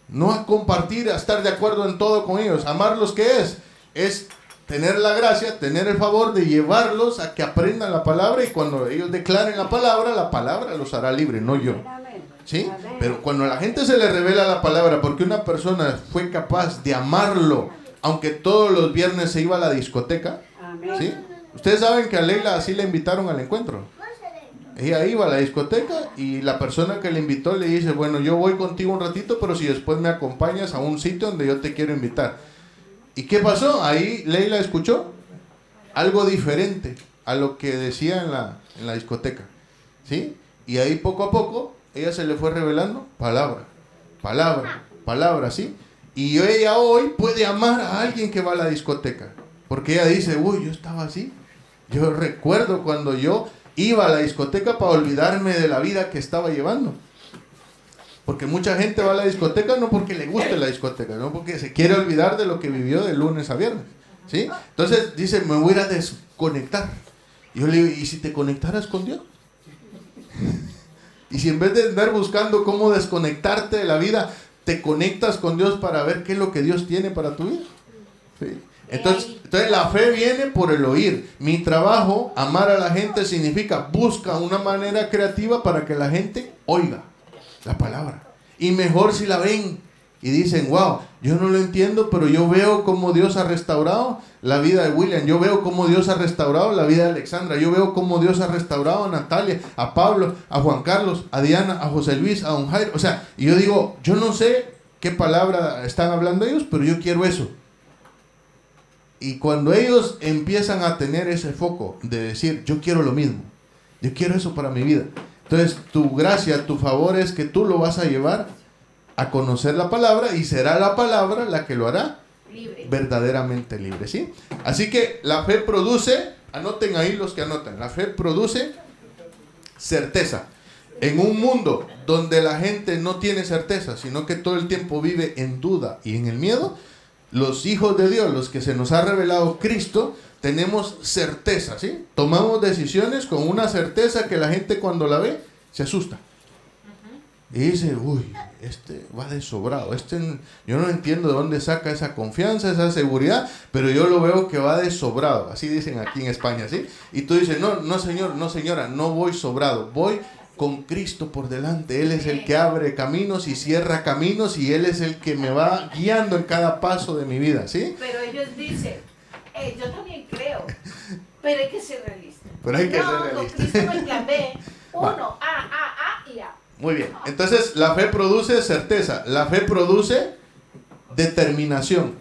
No a compartir, a estar de acuerdo en todo con ellos. Amarlos, ¿qué es? Es tener la gracia, tener el favor de llevarlos a que aprendan la palabra, y cuando ellos declaren la palabra los hará libres, no yo. ¿Sí? Pero cuando a la gente se le revela la palabra, porque una persona fue capaz de amarlo, aunque todos los viernes se iba a la discoteca, ¿sí? Ustedes saben que a Leila así le invitaron al encuentro. Ella iba a la discoteca y la persona que le invitó le dice, bueno, yo voy contigo un ratito, pero si después me acompañas a un sitio donde yo te quiero invitar. ¿Y qué pasó? Ahí Leila escuchó algo diferente a lo que decía en la discoteca, ¿sí? Y ahí poco a poco ella se le fue revelando palabra, ¿sí? Y ella hoy puede amar a alguien que va a la discoteca, porque ella dice, uy, yo estaba así. Yo recuerdo cuando yo iba a la discoteca para olvidarme de la vida que estaba llevando. Porque mucha gente va a la discoteca no porque le guste la discoteca, no porque se quiere olvidar de lo que vivió de lunes a viernes, ¿sí? Entonces dice, me voy a desconectar. Y yo le digo, ¿y si te conectaras con Dios? Y si en vez de andar buscando cómo desconectarte de la vida, te conectas con Dios para ver qué es lo que Dios tiene para tu vida, ¿sí? Entonces la fe viene por el oír. Mi trabajo, amar a la gente, significa busca una manera creativa para que la gente oiga la palabra. Y mejor si la ven y dicen, wow, yo no lo entiendo, pero yo veo cómo Dios ha restaurado la vida de William, yo veo cómo Dios ha restaurado la vida de Alexandra, yo veo cómo Dios ha restaurado a Natalia, a Pablo, a Juan Carlos, a Diana, a José Luis, a don Jairo. O sea, y yo digo, yo no sé qué palabra están hablando ellos, pero yo quiero eso. Y cuando ellos empiezan a tener ese foco de decir, yo quiero lo mismo, yo quiero eso para mi vida, entonces tu gracia, tu favor es que tú lo vas a llevar a conocer la palabra, y será la palabra la que lo hará verdaderamente libre, ¿sí? Así que la fe produce, anoten ahí los que anotan, la fe produce certeza. En un mundo donde la gente no tiene certeza, sino que todo el tiempo vive en duda y en el miedo, los hijos de Dios, los que se nos ha revelado Cristo, tenemos certeza, ¿sí? Tomamos decisiones con una certeza que la gente cuando la ve se asusta. Y dice, uy, este va de sobrado, yo no entiendo de dónde saca esa confianza, esa seguridad, pero yo lo veo que va de sobrado, así dicen aquí en España, ¿sí? Y tú dices, no señor, no señora, no voy sobrado, voy con Cristo por delante. Él es el que abre caminos y cierra caminos, y Él es el que me va guiando en cada paso de mi vida, ¿sí? Pero ellos dicen, yo también creo, pero hay que ser realista. Pero hay que ser con realista. Cristo no hay plan B, uno, A y A. Muy bien, entonces la fe produce certeza, la fe produce determinación.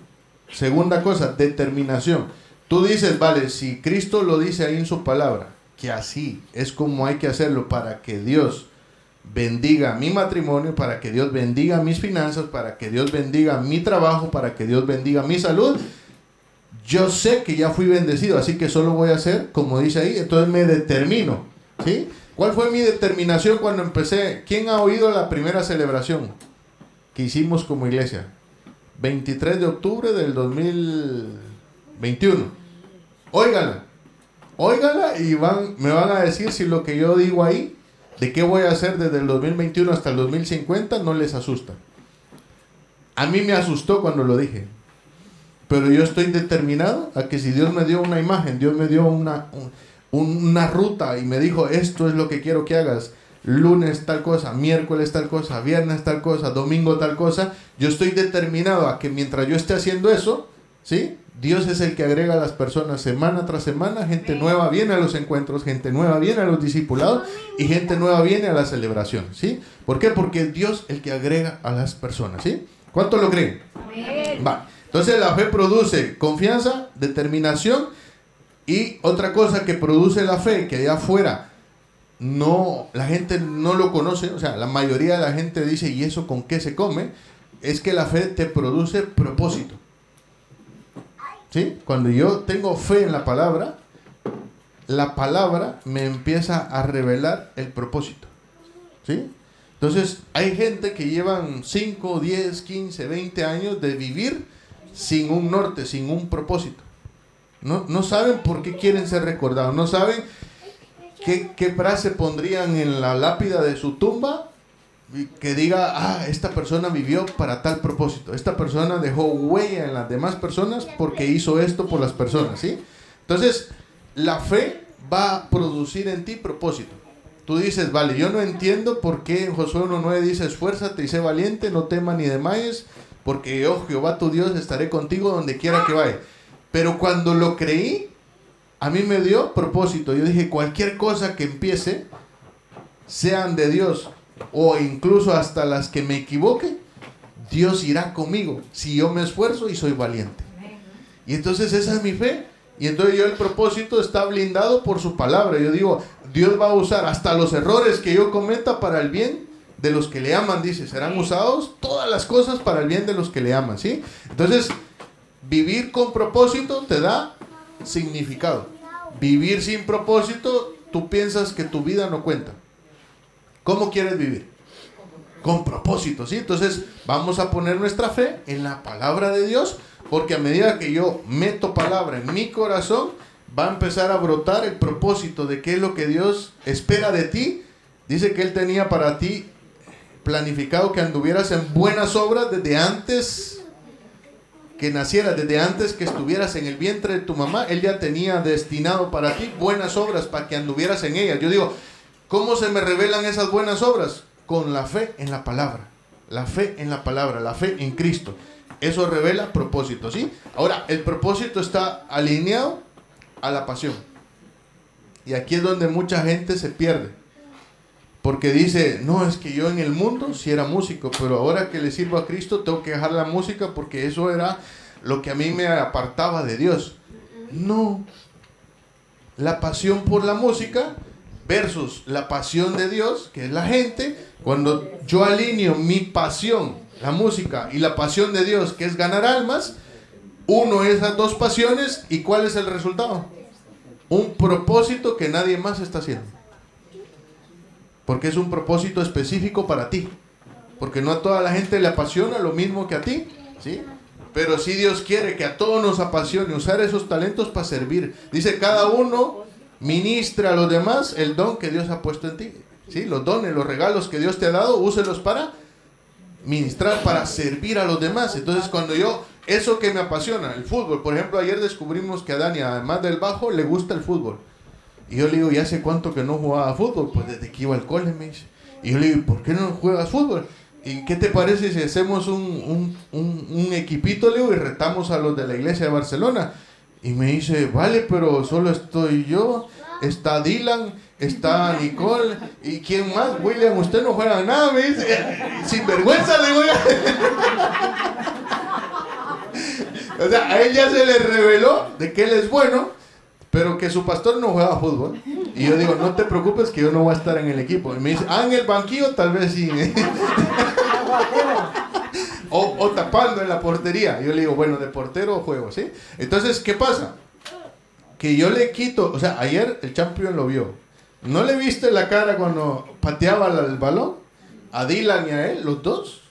Segunda cosa, determinación. Tú dices, vale, si Cristo lo dice ahí en su palabra, que así es como hay que hacerlo para que Dios bendiga mi matrimonio, para que Dios bendiga mis finanzas, para que Dios bendiga mi trabajo, para que Dios bendiga mi salud, yo sé que ya fui bendecido, así que solo voy a hacer como dice ahí, entonces me determino, ¿sí? ¿Cuál fue mi determinación cuando empecé? ¿Quién ha oído la primera celebración que hicimos como iglesia? 23 de octubre del 2021. Óigala y me van a decir si lo que yo digo ahí, de qué voy a hacer desde el 2021 hasta el 2050, no les asusta. A mí me asustó cuando lo dije. Pero yo estoy determinado a que si Dios me dio una imagen, Dios me dio una ruta y me dijo, esto es lo que quiero que hagas, lunes tal cosa, miércoles tal cosa, viernes tal cosa, domingo tal cosa, yo estoy determinado a que mientras yo esté haciendo eso, ¿sí? Dios es el que agrega a las personas semana tras semana, gente nueva viene a los encuentros, gente nueva viene a los discipulados y gente nueva viene a la celebración, ¿sí? ¿Por qué? Porque es Dios el que agrega a las personas, ¿sí? ¿Cuánto lo creen? Amén. Va. Entonces la fe produce confianza, determinación, y otra cosa que produce la fe, que allá afuera la gente no lo conoce, o sea, la mayoría de la gente dice, ¿y eso con qué se come? Es que la fe te produce propósito. ¿Sí? Cuando yo tengo fe en la palabra me empieza a revelar el propósito. ¿Sí? Entonces, hay gente que llevan 5, 10, 15, 20 años de vivir sin un norte, sin un propósito. No saben por qué quieren ser recordados, no saben qué frase pondrían en la lápida de su tumba que diga, esta persona vivió para tal propósito, esta persona dejó huella en las demás personas porque hizo esto por las personas, ¿sí? Entonces, la fe va a producir en ti propósito. Tú dices, vale, yo no entiendo por qué en Josué 1:9 dice, esfuérzate y sé valiente, no temas ni desmayes, porque yo, Jehová tu Dios, estaré contigo donde quiera que vaya. Pero cuando lo creí, a mí me dio propósito. Yo dije, cualquier cosa que empiece, sean de Dios, o incluso hasta las que me equivoque, Dios irá conmigo, si yo me esfuerzo y soy valiente. Y entonces esa es mi fe. Y entonces el propósito está blindado por su palabra. Yo digo, Dios va a usar hasta los errores que yo cometa para el bien de los que le aman, dice, serán usados todas las cosas para el bien de los que le aman, ¿sí? Entonces, vivir con propósito te da significado. Vivir sin propósito, tú piensas que tu vida no cuenta. ¿Cómo quieres vivir? Con propósito, ¿sí? Entonces, vamos a poner nuestra fe en la palabra de Dios, porque a medida que yo meto palabra en mi corazón, va a empezar a brotar el propósito de qué es lo que Dios espera de ti. Dice que Él tenía para ti planificado que anduvieras en buenas obras desde antes que nacieras, desde antes que estuvieras en el vientre de tu mamá. Él ya tenía destinado para ti buenas obras para que anduvieras en ellas. Yo digo, ¿cómo se me revelan esas buenas obras? Con la fe en la palabra. La fe en la palabra, la fe en Cristo. Eso revela propósito, ¿sí? Ahora, el propósito está alineado a la pasión. Y aquí es donde mucha gente se pierde. Porque dice, no, es que yo en el mundo sí era músico, pero ahora que le sirvo a Cristo tengo que dejar la música porque eso era lo que a mí me apartaba de Dios. No. La pasión por la música versus la pasión de Dios, que es la gente. Cuando yo alineo mi pasión, la música, y la pasión de Dios, que es ganar almas, uno esas dos pasiones y ¿cuál es el resultado? Un propósito que nadie más está haciendo. Porque es un propósito específico para ti. Porque no a toda la gente le apasiona lo mismo que a ti, ¿sí? Pero sí Dios quiere que a todos nos apasione usar esos talentos para servir. Dice, cada uno ministra a los demás el don que Dios ha puesto en ti. ¿Sí? Los dones, los regalos que Dios te ha dado, úselos para ministrar, para servir a los demás. Entonces cuando yo, eso que me apasiona, el fútbol, por ejemplo, ayer descubrimos que a Dani, además del bajo, le gusta el fútbol. Y yo le digo, ¿y hace cuánto que no jugaba fútbol? Pues desde que iba al cole, me dice. Y yo le digo, ¿por qué no juegas fútbol? ¿Y qué te parece si hacemos un equipito, Leo, y retamos a los de la iglesia de Barcelona? Y me dice, vale, pero solo estoy yo, está Dylan, está Nicole, ¿y quién más? William, usted no juega nada, me dice. Sin vergüenza, le digo yo. O sea, a él ya se le reveló de que él es bueno, pero que su pastor no juega fútbol. Y yo digo, no te preocupes que yo no voy a estar en el equipo. Y me dice, en el banquillo tal vez sí. o tapando en la portería. Yo le digo, bueno, de portero juego, ¿sí? Entonces, ¿qué pasa? Que yo le quito, o sea, ayer el champion lo vio. ¿No le viste la cara cuando pateaba el balón? A Dylan y a él, los dos.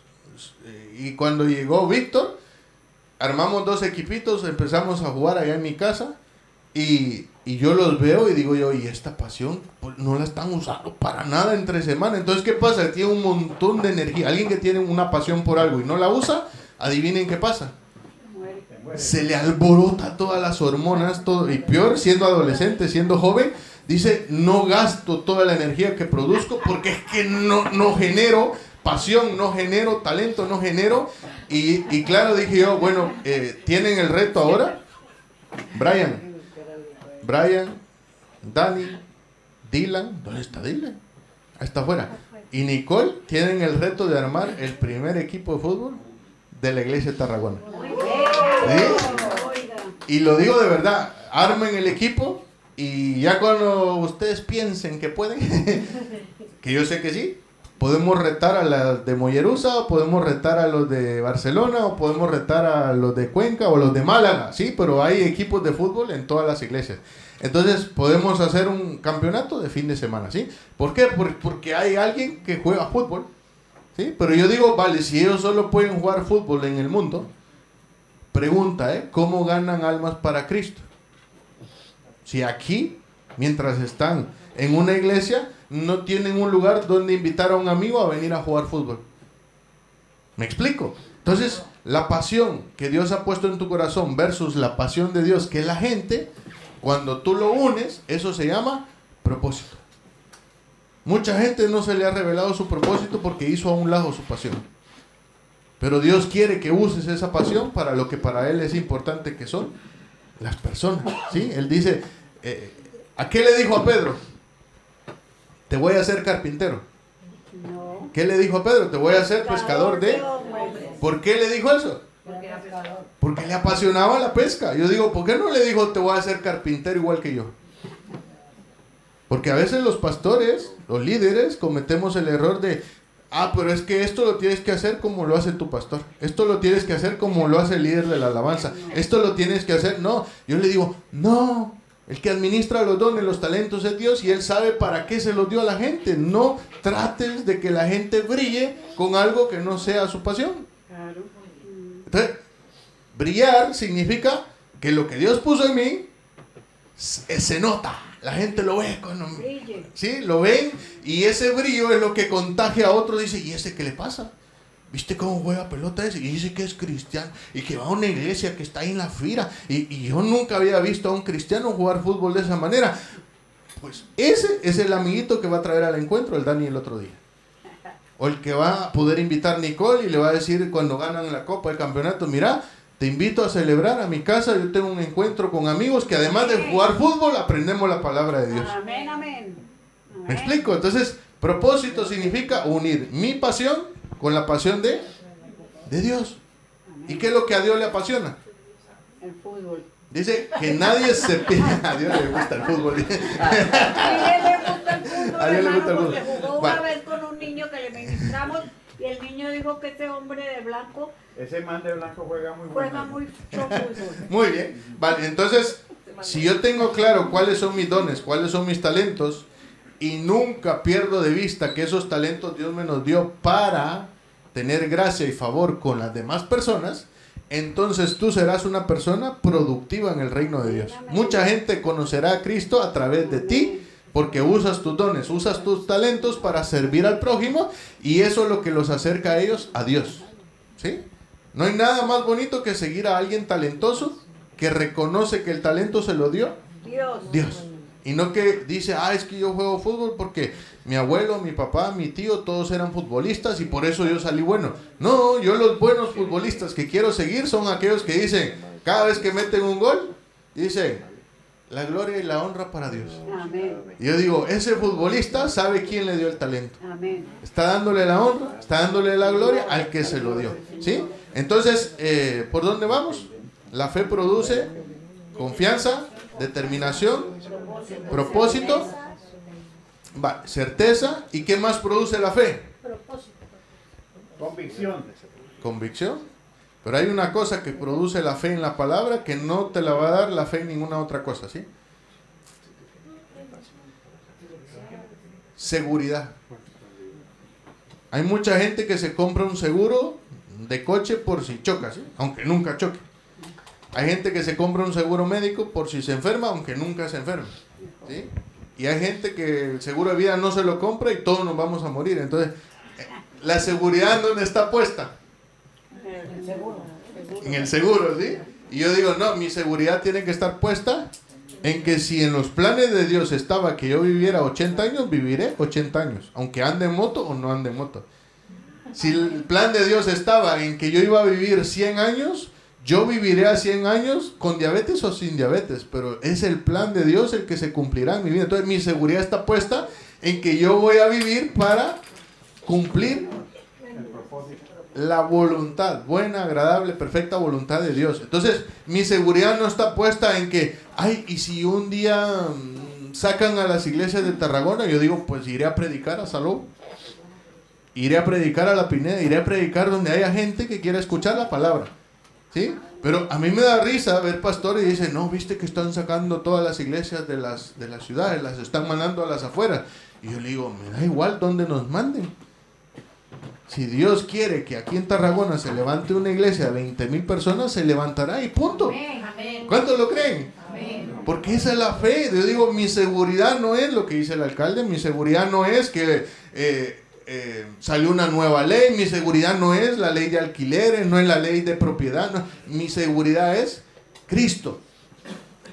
Y cuando llegó Víctor, armamos dos equipitos, empezamos a jugar allá en mi casa. Y yo los veo y digo yo, y esta pasión pues, no la están usando para nada entre semana. Entonces, ¿qué pasa? Tiene un montón de energía. Alguien que tiene una pasión por algo y no la usa, adivinen qué pasa. Se le alborota todas las hormonas, todo, y peor, siendo adolescente, siendo joven, dice, no gasto toda la energía que produzco porque es que no genero pasión, no genero talento, no genero. Y claro, dije yo, bueno, tienen el reto ahora, Brian, Dani, Dylan, ¿dónde está Dylan? Ahí está afuera. Y Nicole tienen el reto de armar el primer equipo de fútbol de la iglesia de Tarragona. ¿Sí? Y lo digo de verdad, armen el equipo y ya cuando ustedes piensen que pueden, que yo sé que sí, podemos retar a los de Mollerusa, o podemos retar a los de Barcelona, o podemos retar a los de Cuenca o los de Málaga, sí, pero hay equipos de fútbol en todas las iglesias. Entonces podemos hacer un campeonato de fin de semana, ¿sí? ¿Por qué? Porque hay alguien que juega fútbol, ¿sí? Pero yo digo, vale, si ellos solo pueden jugar fútbol en el mundo, pregunta, ¿cómo ganan almas para Cristo? Si aquí, mientras están en una iglesia, no tienen un lugar donde invitar a un amigo a venir a jugar fútbol. ¿Me explico? Entonces, la pasión que Dios ha puesto en tu corazón versus la pasión de Dios, que es la gente, cuando tú lo unes, eso se llama propósito. Mucha gente no se le ha revelado su propósito porque hizo a un lado su pasión. Pero Dios quiere que uses esa pasión para lo que para Él es importante, que son las personas, ¿sí? Él dice, ¿a qué le dijo a Pedro? Te voy a hacer carpintero. No. ¿Qué le dijo a Pedro? Te voy a hacer pescador de... ¿Por qué le dijo eso? Porque le apasionaba la pesca. Yo digo, ¿por qué no le dijo te voy a hacer carpintero igual que yo? Porque a veces los pastores, los líderes, cometemos el error de, pero es que esto lo tienes que hacer como lo hace tu pastor. Esto lo tienes que hacer como lo hace el líder de la alabanza. Esto lo tienes que hacer. No, yo le digo, no. El que administra los dones, los talentos es Dios y Él sabe para qué se los dio a la gente. No trates de que la gente brille con algo que no sea su pasión. Claro. Entonces, brillar significa que lo que Dios puso en mí se nota. La gente lo ve cuando, ¿sí? Lo ven y ese brillo es lo que contagia a otros. Dice, ¿y ese qué le pasa? ¿Viste cómo juega pelota ese? Y dice que es cristiano y que va a una iglesia que está ahí en la fira. Y yo nunca había visto a un cristiano jugar fútbol de esa manera. Pues ese es el amiguito que va a traer al encuentro el Dani el otro día. O el que va a poder invitar a Nicole y le va a decir cuando ganan la copa, el campeonato, mira, te invito a celebrar a mi casa. Yo tengo un encuentro con amigos que además de jugar fútbol aprendemos la palabra de Dios. Amén, amén. ¿Me explico? Entonces, propósito significa unir mi pasión con la pasión de Dios. ¿Y qué es lo que a Dios le apasiona? El fútbol. Dice que nadie se pierda. A Dios le gusta el fútbol. A Dios le gusta el fútbol, A Dios le gusta el hermano, fútbol. porque jugó Vale. una vez con un niño que le ministramos Y el niño dijo que ese hombre de blanco Ese man de blanco juega muy juega bueno. mucho fútbol. Muy bien. Vale, entonces, si yo tengo claro cuáles son mis dones, cuáles son mis talentos, y nunca pierdo de vista que esos talentos Dios me los dio para tener gracia y favor con las demás personas, entonces tú serás una persona productiva en el reino de Dios. Mucha gente conocerá a Cristo a través de ti, porque usas tus dones, usas tus talentos para servir al prójimo, y eso es lo que los acerca a ellos, a Dios. ¿Sí? No hay nada más bonito que seguir a alguien talentoso que reconoce que el talento se lo dio Dios. Y no que dice, es que yo juego fútbol porque mi abuelo, mi papá, mi tío, todos eran futbolistas y por eso yo salí bueno. No, yo los buenos futbolistas que quiero seguir son aquellos que dicen, cada vez que meten un gol, dicen, la gloria y la honra para Dios. Amén. Y yo digo, ese futbolista sabe quién le dio el talento. Amén. Está dándole la honra, está dándole la gloria al que se lo dio. ¿Sí? Entonces, ¿por dónde vamos? La fe produce confianza, determinación, propósito, certeza. ¿Y qué más produce la fe? Convicción. Convicción. Pero hay una cosa que produce la fe en la palabra que no te la va a dar la fe en ninguna otra cosa, ¿sí? Seguridad. Hay mucha gente que se compra un seguro de coche por si choca, ¿sí? Aunque nunca choque. Hay gente que se compra un seguro médico por si se enferma, aunque nunca se enferme, ¿sí? Y hay gente que el seguro de vida no se lo compra y todos nos vamos a morir. Entonces, ¿la seguridad dónde está puesta? En el seguro, ¿sí? Y yo digo, no, mi seguridad tiene que estar puesta en que si en los planes de Dios estaba que yo viviera 80 años, viviré 80 años, aunque ande en moto o no ande en moto. Si el plan de Dios estaba en que yo iba a vivir 100 años, yo viviré a 100 años con diabetes o sin diabetes, pero es el plan de Dios el que se cumplirá en mi vida. Entonces mi seguridad está puesta en que yo voy a vivir para cumplir la voluntad, buena, agradable, perfecta voluntad de Dios. Entonces mi seguridad no está puesta en que, y si un día sacan a las iglesias de Tarragona, yo digo, pues iré a predicar a Salou, iré a predicar a La Pineda, iré a predicar donde haya gente que quiera escuchar la palabra, ¿sí? Pero a mí me da risa ver pastores y dicen, no, viste que están sacando todas las iglesias de las ciudades, las están mandando a las afueras. Y yo le digo, me da igual donde nos manden. Si Dios quiere que aquí en Tarragona se levante una iglesia de 20,000 personas, se levantará y punto. ¿Cuántos lo creen? Porque esa es la fe. Yo digo, mi seguridad no es lo que dice el alcalde, mi seguridad no es que salió una nueva ley, mi seguridad no es la ley de alquileres, no es la ley de propiedad, no. Mi seguridad es Cristo.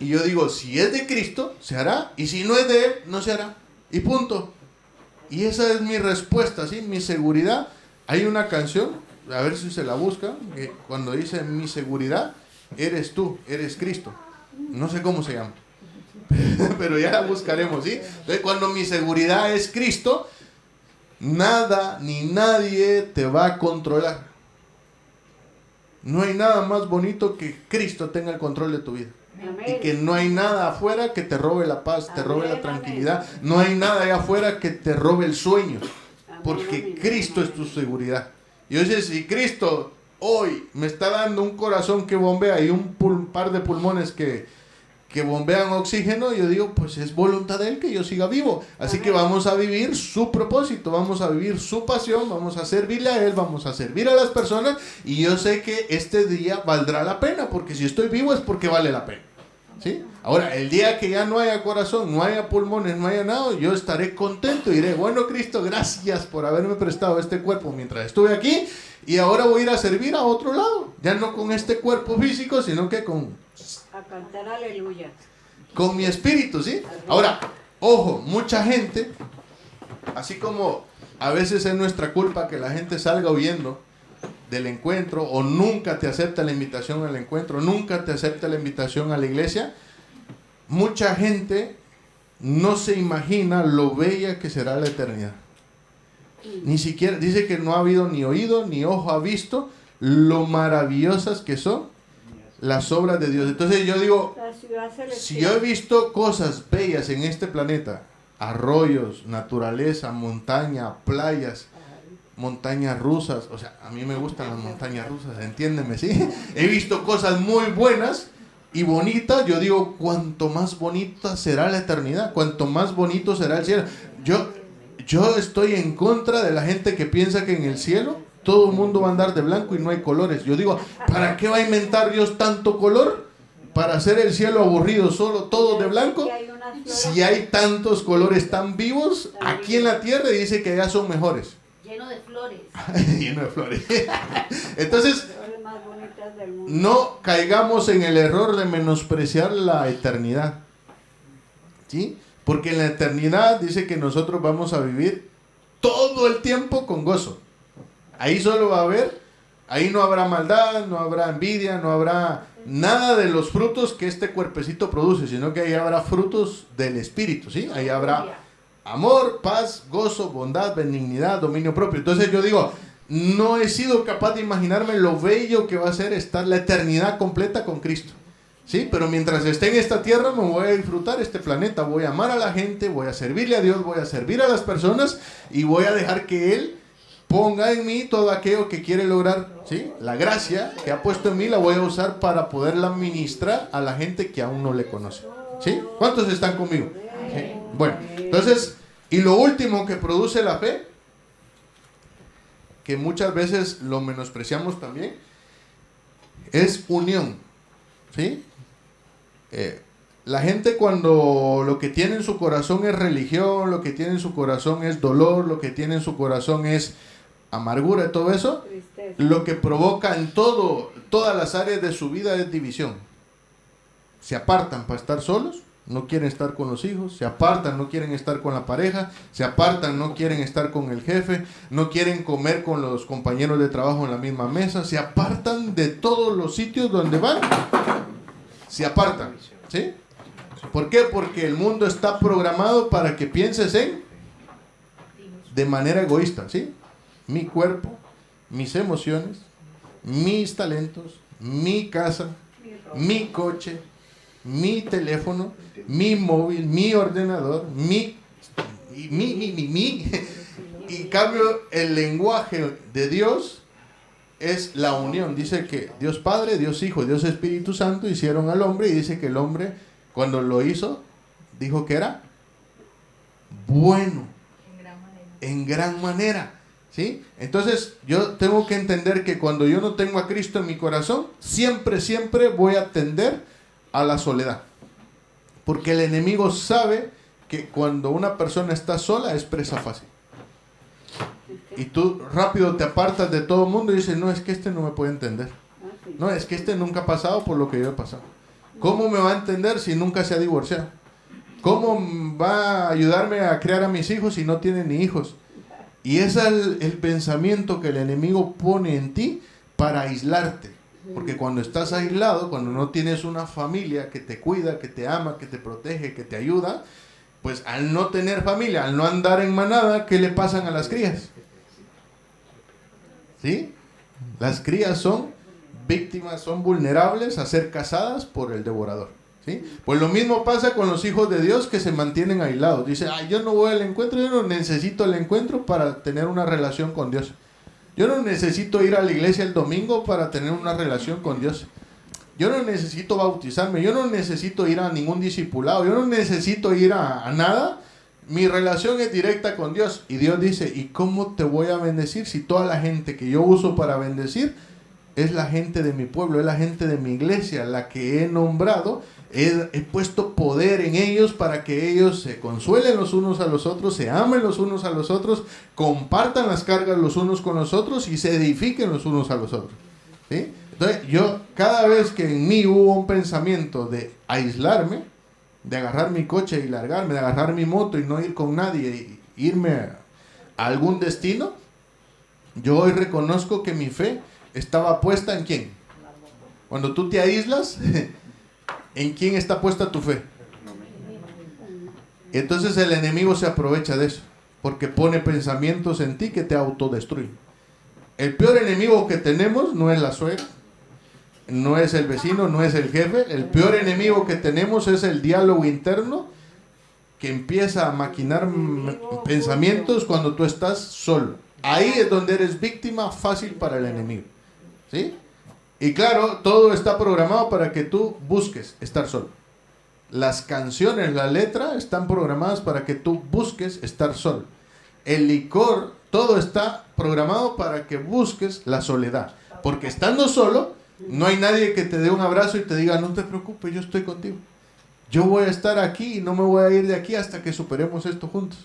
Y yo digo, si es de Cristo, se hará, y si no es de Él, no se hará. Y punto. Y esa es mi respuesta, ¿sí? Mi seguridad. Hay una canción, a ver si se la busca, que cuando dice mi seguridad, eres tú, eres Cristo. No sé cómo se llama, pero ya la buscaremos, ¿sí? Entonces, cuando mi seguridad es Cristo, nada ni nadie te va a controlar. No hay nada más bonito que Cristo tenga el control de tu vida. Amén. Y que no hay nada afuera que te robe la paz, te robe la tranquilidad. No hay nada allá afuera que te robe el sueño. Porque Cristo es tu seguridad. Y yo sé, si Cristo hoy me está dando un corazón que bombea y un par de pulmones que bombean oxígeno, yo digo, pues es voluntad de Él que yo siga vivo. Así que vamos a vivir su propósito, vamos a vivir su pasión, vamos a servirle a Él, vamos a servir a las personas. Y yo sé que este día valdrá la pena, porque si estoy vivo es porque vale la pena, ¿sí? Ahora, el día que ya no haya corazón, no haya pulmones, no haya nada, yo estaré contento y diré, bueno, Cristo, gracias por haberme prestado este cuerpo mientras estuve aquí, y ahora voy a ir a servir a otro lado, ya no con este cuerpo físico, sino que A cantar aleluya. con mi espíritu, ¿sí? Ahora, ojo, mucha gente, así como a veces es nuestra culpa que la gente salga huyendo del encuentro, o nunca te acepta la invitación al encuentro, nunca te acepta la invitación a la iglesia, mucha gente no se imagina lo bella que será la eternidad. Ni siquiera, dice que no ha habido ni oído, ni ojo ha visto lo maravillosas que son las obras de Dios. Entonces yo digo, La ciudad celestial. si yo he visto cosas bellas en este planeta, arroyos, naturaleza, montaña, playas, montañas rusas. O sea, a mí me gustan las montañas rusas, entiéndeme, ¿sí? He visto cosas muy buenas y bonitas. Yo digo, cuanto más bonita será la eternidad, cuanto más bonito será el cielo. Yo estoy en contra de la gente que piensa que en el cielo todo el mundo va a andar de blanco y no hay colores. Yo digo, ¿para qué va a inventar Dios tanto color? Para hacer el cielo aburrido, solo todo de blanco. Si hay tantos colores tan vivos aquí en la tierra, y dice que allá son mejores. Lleno de flores. Lleno de flores. Entonces, no caigamos en el error de menospreciar la eternidad, ¿sí? Porque en la eternidad dice que nosotros vamos a vivir todo el tiempo con gozo. Ahí solo va a haber, ahí no habrá maldad, no habrá envidia, no habrá nada de los frutos que este cuerpecito produce, sino que ahí habrá frutos del Espíritu, ¿sí? Ahí habrá amor, paz, gozo, bondad, benignidad, dominio propio. Entonces yo digo, no he sido capaz de imaginarme lo bello que va a ser estar la eternidad completa con Cristo, ¿sí? Pero mientras esté en esta tierra me voy a disfrutar este planeta, voy a amar a la gente, voy a servirle a Dios, voy a servir a las personas y voy a dejar que Él ponga en mí todo aquello que quiere lograr, ¿sí? La gracia que ha puesto en mí la voy a usar para poderla ministrar a la gente que aún no le conoce, ¿sí? ¿Cuántos están conmigo? ¿Sí? Bueno, entonces, y lo último que produce la fe, que muchas veces lo menospreciamos también, es unión, ¿sí? La gente, cuando lo que tiene en su corazón es religión, lo que tiene en su corazón es dolor, lo que tiene en su corazón es amargura y todo eso, lo que provoca en todas las áreas de su vida es división. Se apartan para estar solos, no quieren estar con los hijos, se apartan, no quieren estar con la pareja, se apartan, no quieren estar con el jefe, no quieren comer con los compañeros de trabajo en la misma mesa, se apartan de todos los sitios donde van, se apartan, ¿sí? ¿Por qué? Porque el mundo está programado para que pienses de manera egoísta, ¿sí? Mi cuerpo, mis emociones, mis talentos, mi casa, mi coche, mi teléfono, mi móvil, mi ordenador, mi. Y en cambio, el lenguaje de Dios es la unión. Dice que Dios Padre, Dios Hijo, Dios Espíritu Santo hicieron al hombre, y dice que el hombre, cuando lo hizo, dijo que era bueno, en gran manera, ¿sí? Entonces yo tengo que entender que cuando yo no tengo a Cristo en mi corazón, siempre voy a tender a la soledad, porque el enemigo sabe que cuando una persona está sola es presa fácil, y tú rápido te apartas de todo el mundo y dices, no, es que este no me puede entender, no, es que este nunca ha pasado por lo que yo he pasado. ¿Cómo me va a entender si nunca se ha divorciado? ¿Cómo va a ayudarme a criar a mis hijos si no tiene ni hijos? Y ese es el pensamiento que el enemigo pone en ti para aislarte. Porque cuando estás aislado, cuando no tienes una familia que te cuida, que te ama, que te protege, que te ayuda, pues al no tener familia, al no andar en manada, ¿qué le pasan a las crías? ¿Sí? Las crías son víctimas, son vulnerables a ser cazadas por el devorador, ¿sí? Pues lo mismo pasa con los hijos de Dios que se mantienen aislados. Dice, yo no voy al encuentro, yo no necesito el encuentro para tener una relación con Dios. Yo no necesito ir a la iglesia el domingo para tener una relación con Dios. Yo no necesito bautizarme, yo no necesito ir a ningún discipulado, yo no necesito ir a nada. Mi relación es directa con Dios. Y Dios dice, ¿y cómo te voy a bendecir si toda la gente que yo uso para bendecir es la gente de mi pueblo, es la gente de mi iglesia, la que he nombrado? He puesto poder en ellos para que ellos se consuelen los unos a los otros, se amen los unos a los otros, compartan las cargas los unos con los otros y se edifiquen los unos a los otros, ¿sí? Entonces yo, cada vez que en mí hubo un pensamiento de aislarme, de agarrar mi coche y largarme, de agarrar mi moto y no ir con nadie, irme a algún destino, yo hoy reconozco que mi fe estaba puesta en ¿quién? Cuando tú te aíslas, ¿en quién está puesta tu fe? Entonces el enemigo se aprovecha de eso, porque pone pensamientos en ti que te autodestruyen. El peor enemigo que tenemos no es la suegra, no es el vecino, no es el jefe. El peor enemigo que tenemos es el diálogo interno que empieza a maquinar pensamientos cuando tú estás solo. Ahí es donde eres víctima fácil para el enemigo. ¿Sí? Y claro, todo está programado para que tú busques estar solo. Las canciones, la letra están programadas para que tú busques estar solo. El licor, todo está programado para que busques la soledad. Porque estando solo, no hay nadie que te dé un abrazo y te diga, no te preocupes, yo estoy contigo. Yo voy a estar aquí y no me voy a ir de aquí hasta que superemos esto juntos.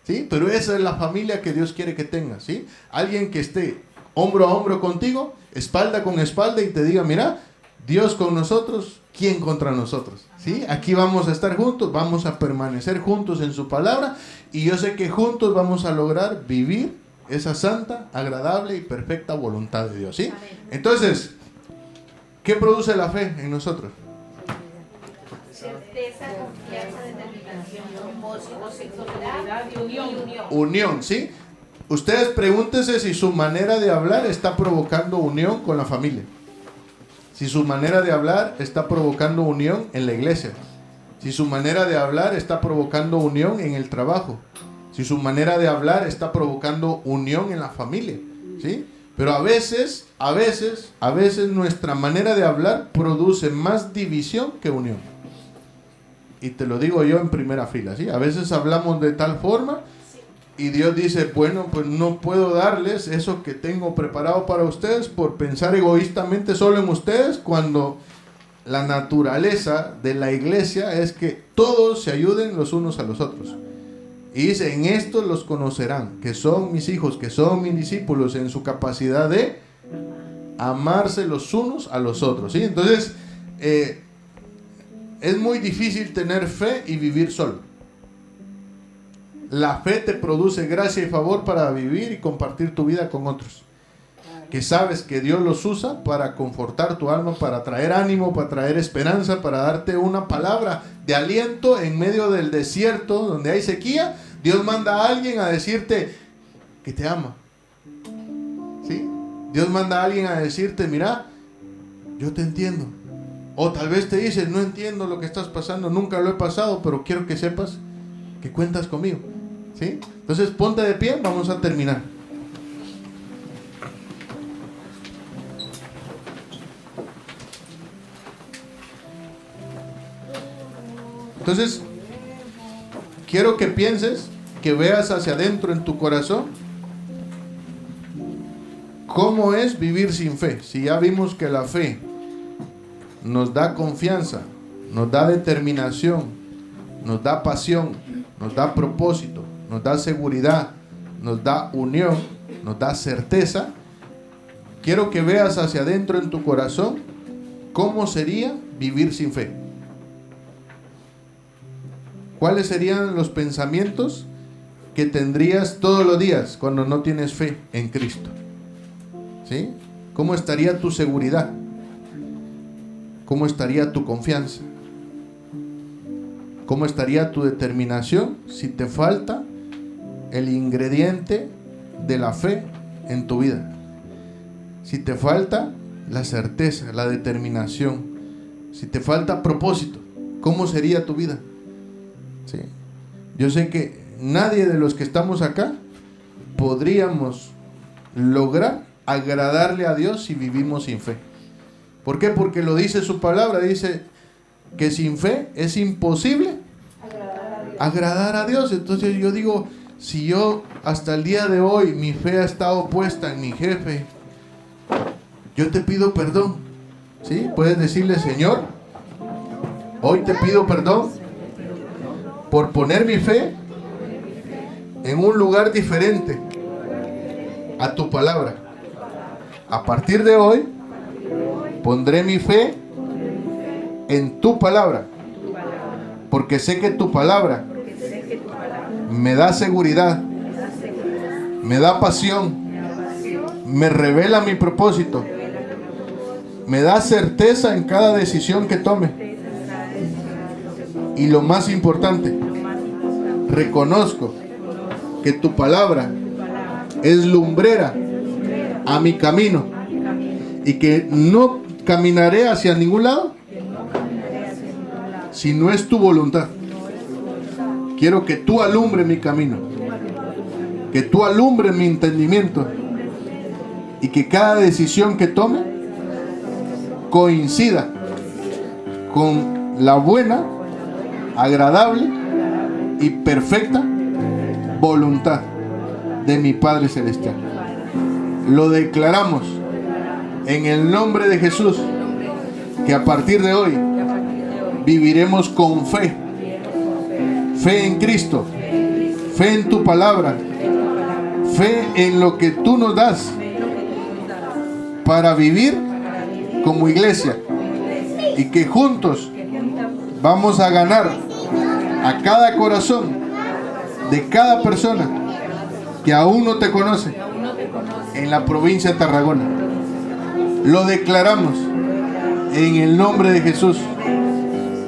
¿Sí? Pero esa es la familia que Dios quiere que tengas. ¿Sí? Alguien que esté hombro a hombro contigo, espalda con espalda y te diga, mira, Dios con nosotros, ¿quién contra nosotros? ¿Sí? Aquí vamos a estar juntos, vamos a permanecer juntos en su palabra y yo sé que juntos vamos a lograr vivir esa santa, agradable y perfecta voluntad de Dios. ¿Sí? Entonces, ¿qué produce la fe en nosotros? Certeza, confianza, determinación, propósito, seguridad y unión. Unión, ¿sí? Ustedes pregúntense si su manera de hablar está provocando unión con la familia. Si su manera de hablar está provocando unión en la iglesia. Si su manera de hablar está provocando unión en el trabajo. Si su manera de hablar está provocando unión en la familia. ¿Sí? Pero a veces nuestra manera de hablar produce más división que unión. Y te lo digo yo en primera fila, ¿sí? A veces hablamos de tal forma y Dios dice, bueno, pues no puedo darles eso que tengo preparado para ustedes por pensar egoístamente solo en ustedes, cuando la naturaleza de la iglesia es que todos se ayuden los unos a los otros. Y dice, en esto los conocerán, que son mis hijos, que son mis discípulos, en su capacidad de amarse los unos a los otros, ¿sí? Entonces, es muy difícil tener fe y vivir solo. La fe te produce gracia y favor para vivir y compartir tu vida con otros. Que sabes que Dios los usa para confortar tu alma, para traer ánimo, para traer esperanza, para darte una palabra de aliento en medio del desierto donde hay sequía. Dios manda a alguien a decirte que te ama. ¿Sí? Dios manda a alguien a decirte, mira, yo te entiendo. O tal vez te dice, no entiendo lo que estás pasando, nunca lo he pasado, pero quiero que sepas que cuentas conmigo. ¿Sí? Entonces ponte de pie, vamos a terminar. Entonces, quiero que pienses, que veas hacia adentro en tu corazón cómo es vivir sin fe. Si ya vimos que la fe nos da confianza, nos da determinación, nos da pasión, nos da propósito, nos da seguridad, nos da unión, nos da certeza. Quiero que veas hacia adentro en tu corazón cómo sería vivir sin fe. ¿Cuáles serían los pensamientos que tendrías todos los días cuando no tienes fe en Cristo? ¿Sí? ¿Cómo estaría tu seguridad? ¿Cómo estaría tu confianza? ¿Cómo estaría tu determinación si te falta el ingrediente de la fe en tu vida? Si te falta la certeza, la determinación, si te falta propósito, ¿cómo sería tu vida? ¿Sí? Yo sé que nadie de los que estamos acá podríamos lograr agradarle a Dios si vivimos sin fe. ¿Por qué? Porque lo dice su palabra, dice que sin fe es imposible agradar a Dios. Entonces yo digo, si yo hasta el día de hoy mi fe ha estado puesta en mi jefe, yo te pido perdón. ¿Sí? Puedes decirle, Señor, hoy te pido perdón por poner mi fe en un lugar diferente a tu palabra. A partir de hoy pondré mi fe en tu palabra, porque sé que tu palabra me da seguridad, me da pasión, me revela mi propósito, me da certeza en cada decisión que tome. Y lo más importante, reconozco que tu palabra es lumbrera a mi camino y que no caminaré hacia ningún lado si no es tu voluntad. Quiero que tú alumbres mi camino, que tú alumbres mi entendimiento y que cada decisión que tome coincida con la buena, agradable y perfecta voluntad de mi Padre Celestial. Lo declaramos en el nombre de Jesús, que a partir de hoy viviremos con fe, fe en Cristo, fe en tu palabra, fe en lo que tú nos das para vivir como iglesia, y que juntos vamos a ganar a cada corazón de cada persona que aún no te conoce en la provincia de Tarragona. Lo declaramos en el nombre de Jesús,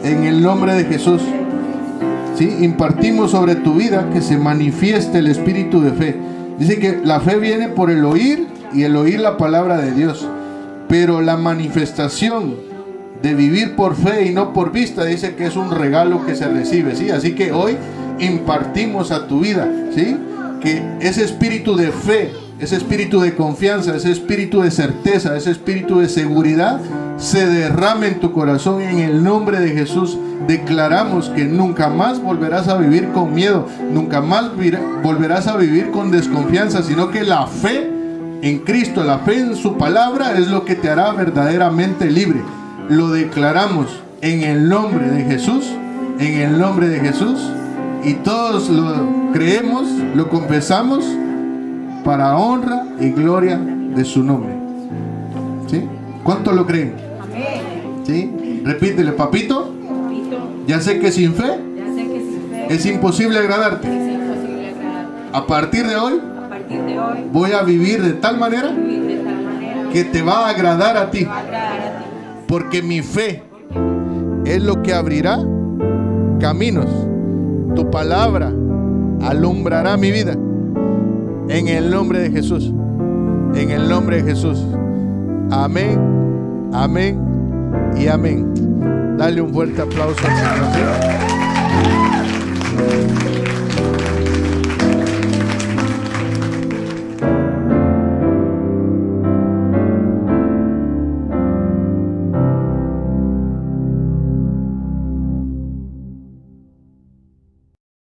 en el nombre de Jesús. ¿Sí? Impartimos sobre tu vida que se manifieste el espíritu de fe. Dice que la fe viene por el oír, y el oír la palabra de Dios, pero la manifestación de vivir por fe y no por vista, dice que es un regalo que se recibe, ¿sí? Así que hoy impartimos a tu vida, ¿sí?, que ese espíritu de fe, ese espíritu de confianza, ese espíritu de certeza, ese espíritu de seguridad se derrame en tu corazón. En el nombre de Jesús declaramos que nunca más volverás a vivir con miedo, nunca más volverás a vivir con desconfianza, sino que la fe en Cristo, la fe en su palabra es lo que te hará verdaderamente libre. Lo declaramos en el nombre de Jesús, en el nombre de Jesús, y todos lo creemos, lo confesamos para honra y gloria de su nombre. ¿Sí? ¿Cuántos lo creen? ¿Sí? Repítele: papito, ya sé que sin fe es imposible agradarte. A partir de hoy voy a vivir de tal manera que te va a agradar a ti, porque mi fe es lo que abrirá caminos. Tu palabra alumbrará mi vida. En el nombre de Jesús, en el nombre de Jesús. Amén, amén y amén. Dale un fuerte aplauso al Señor.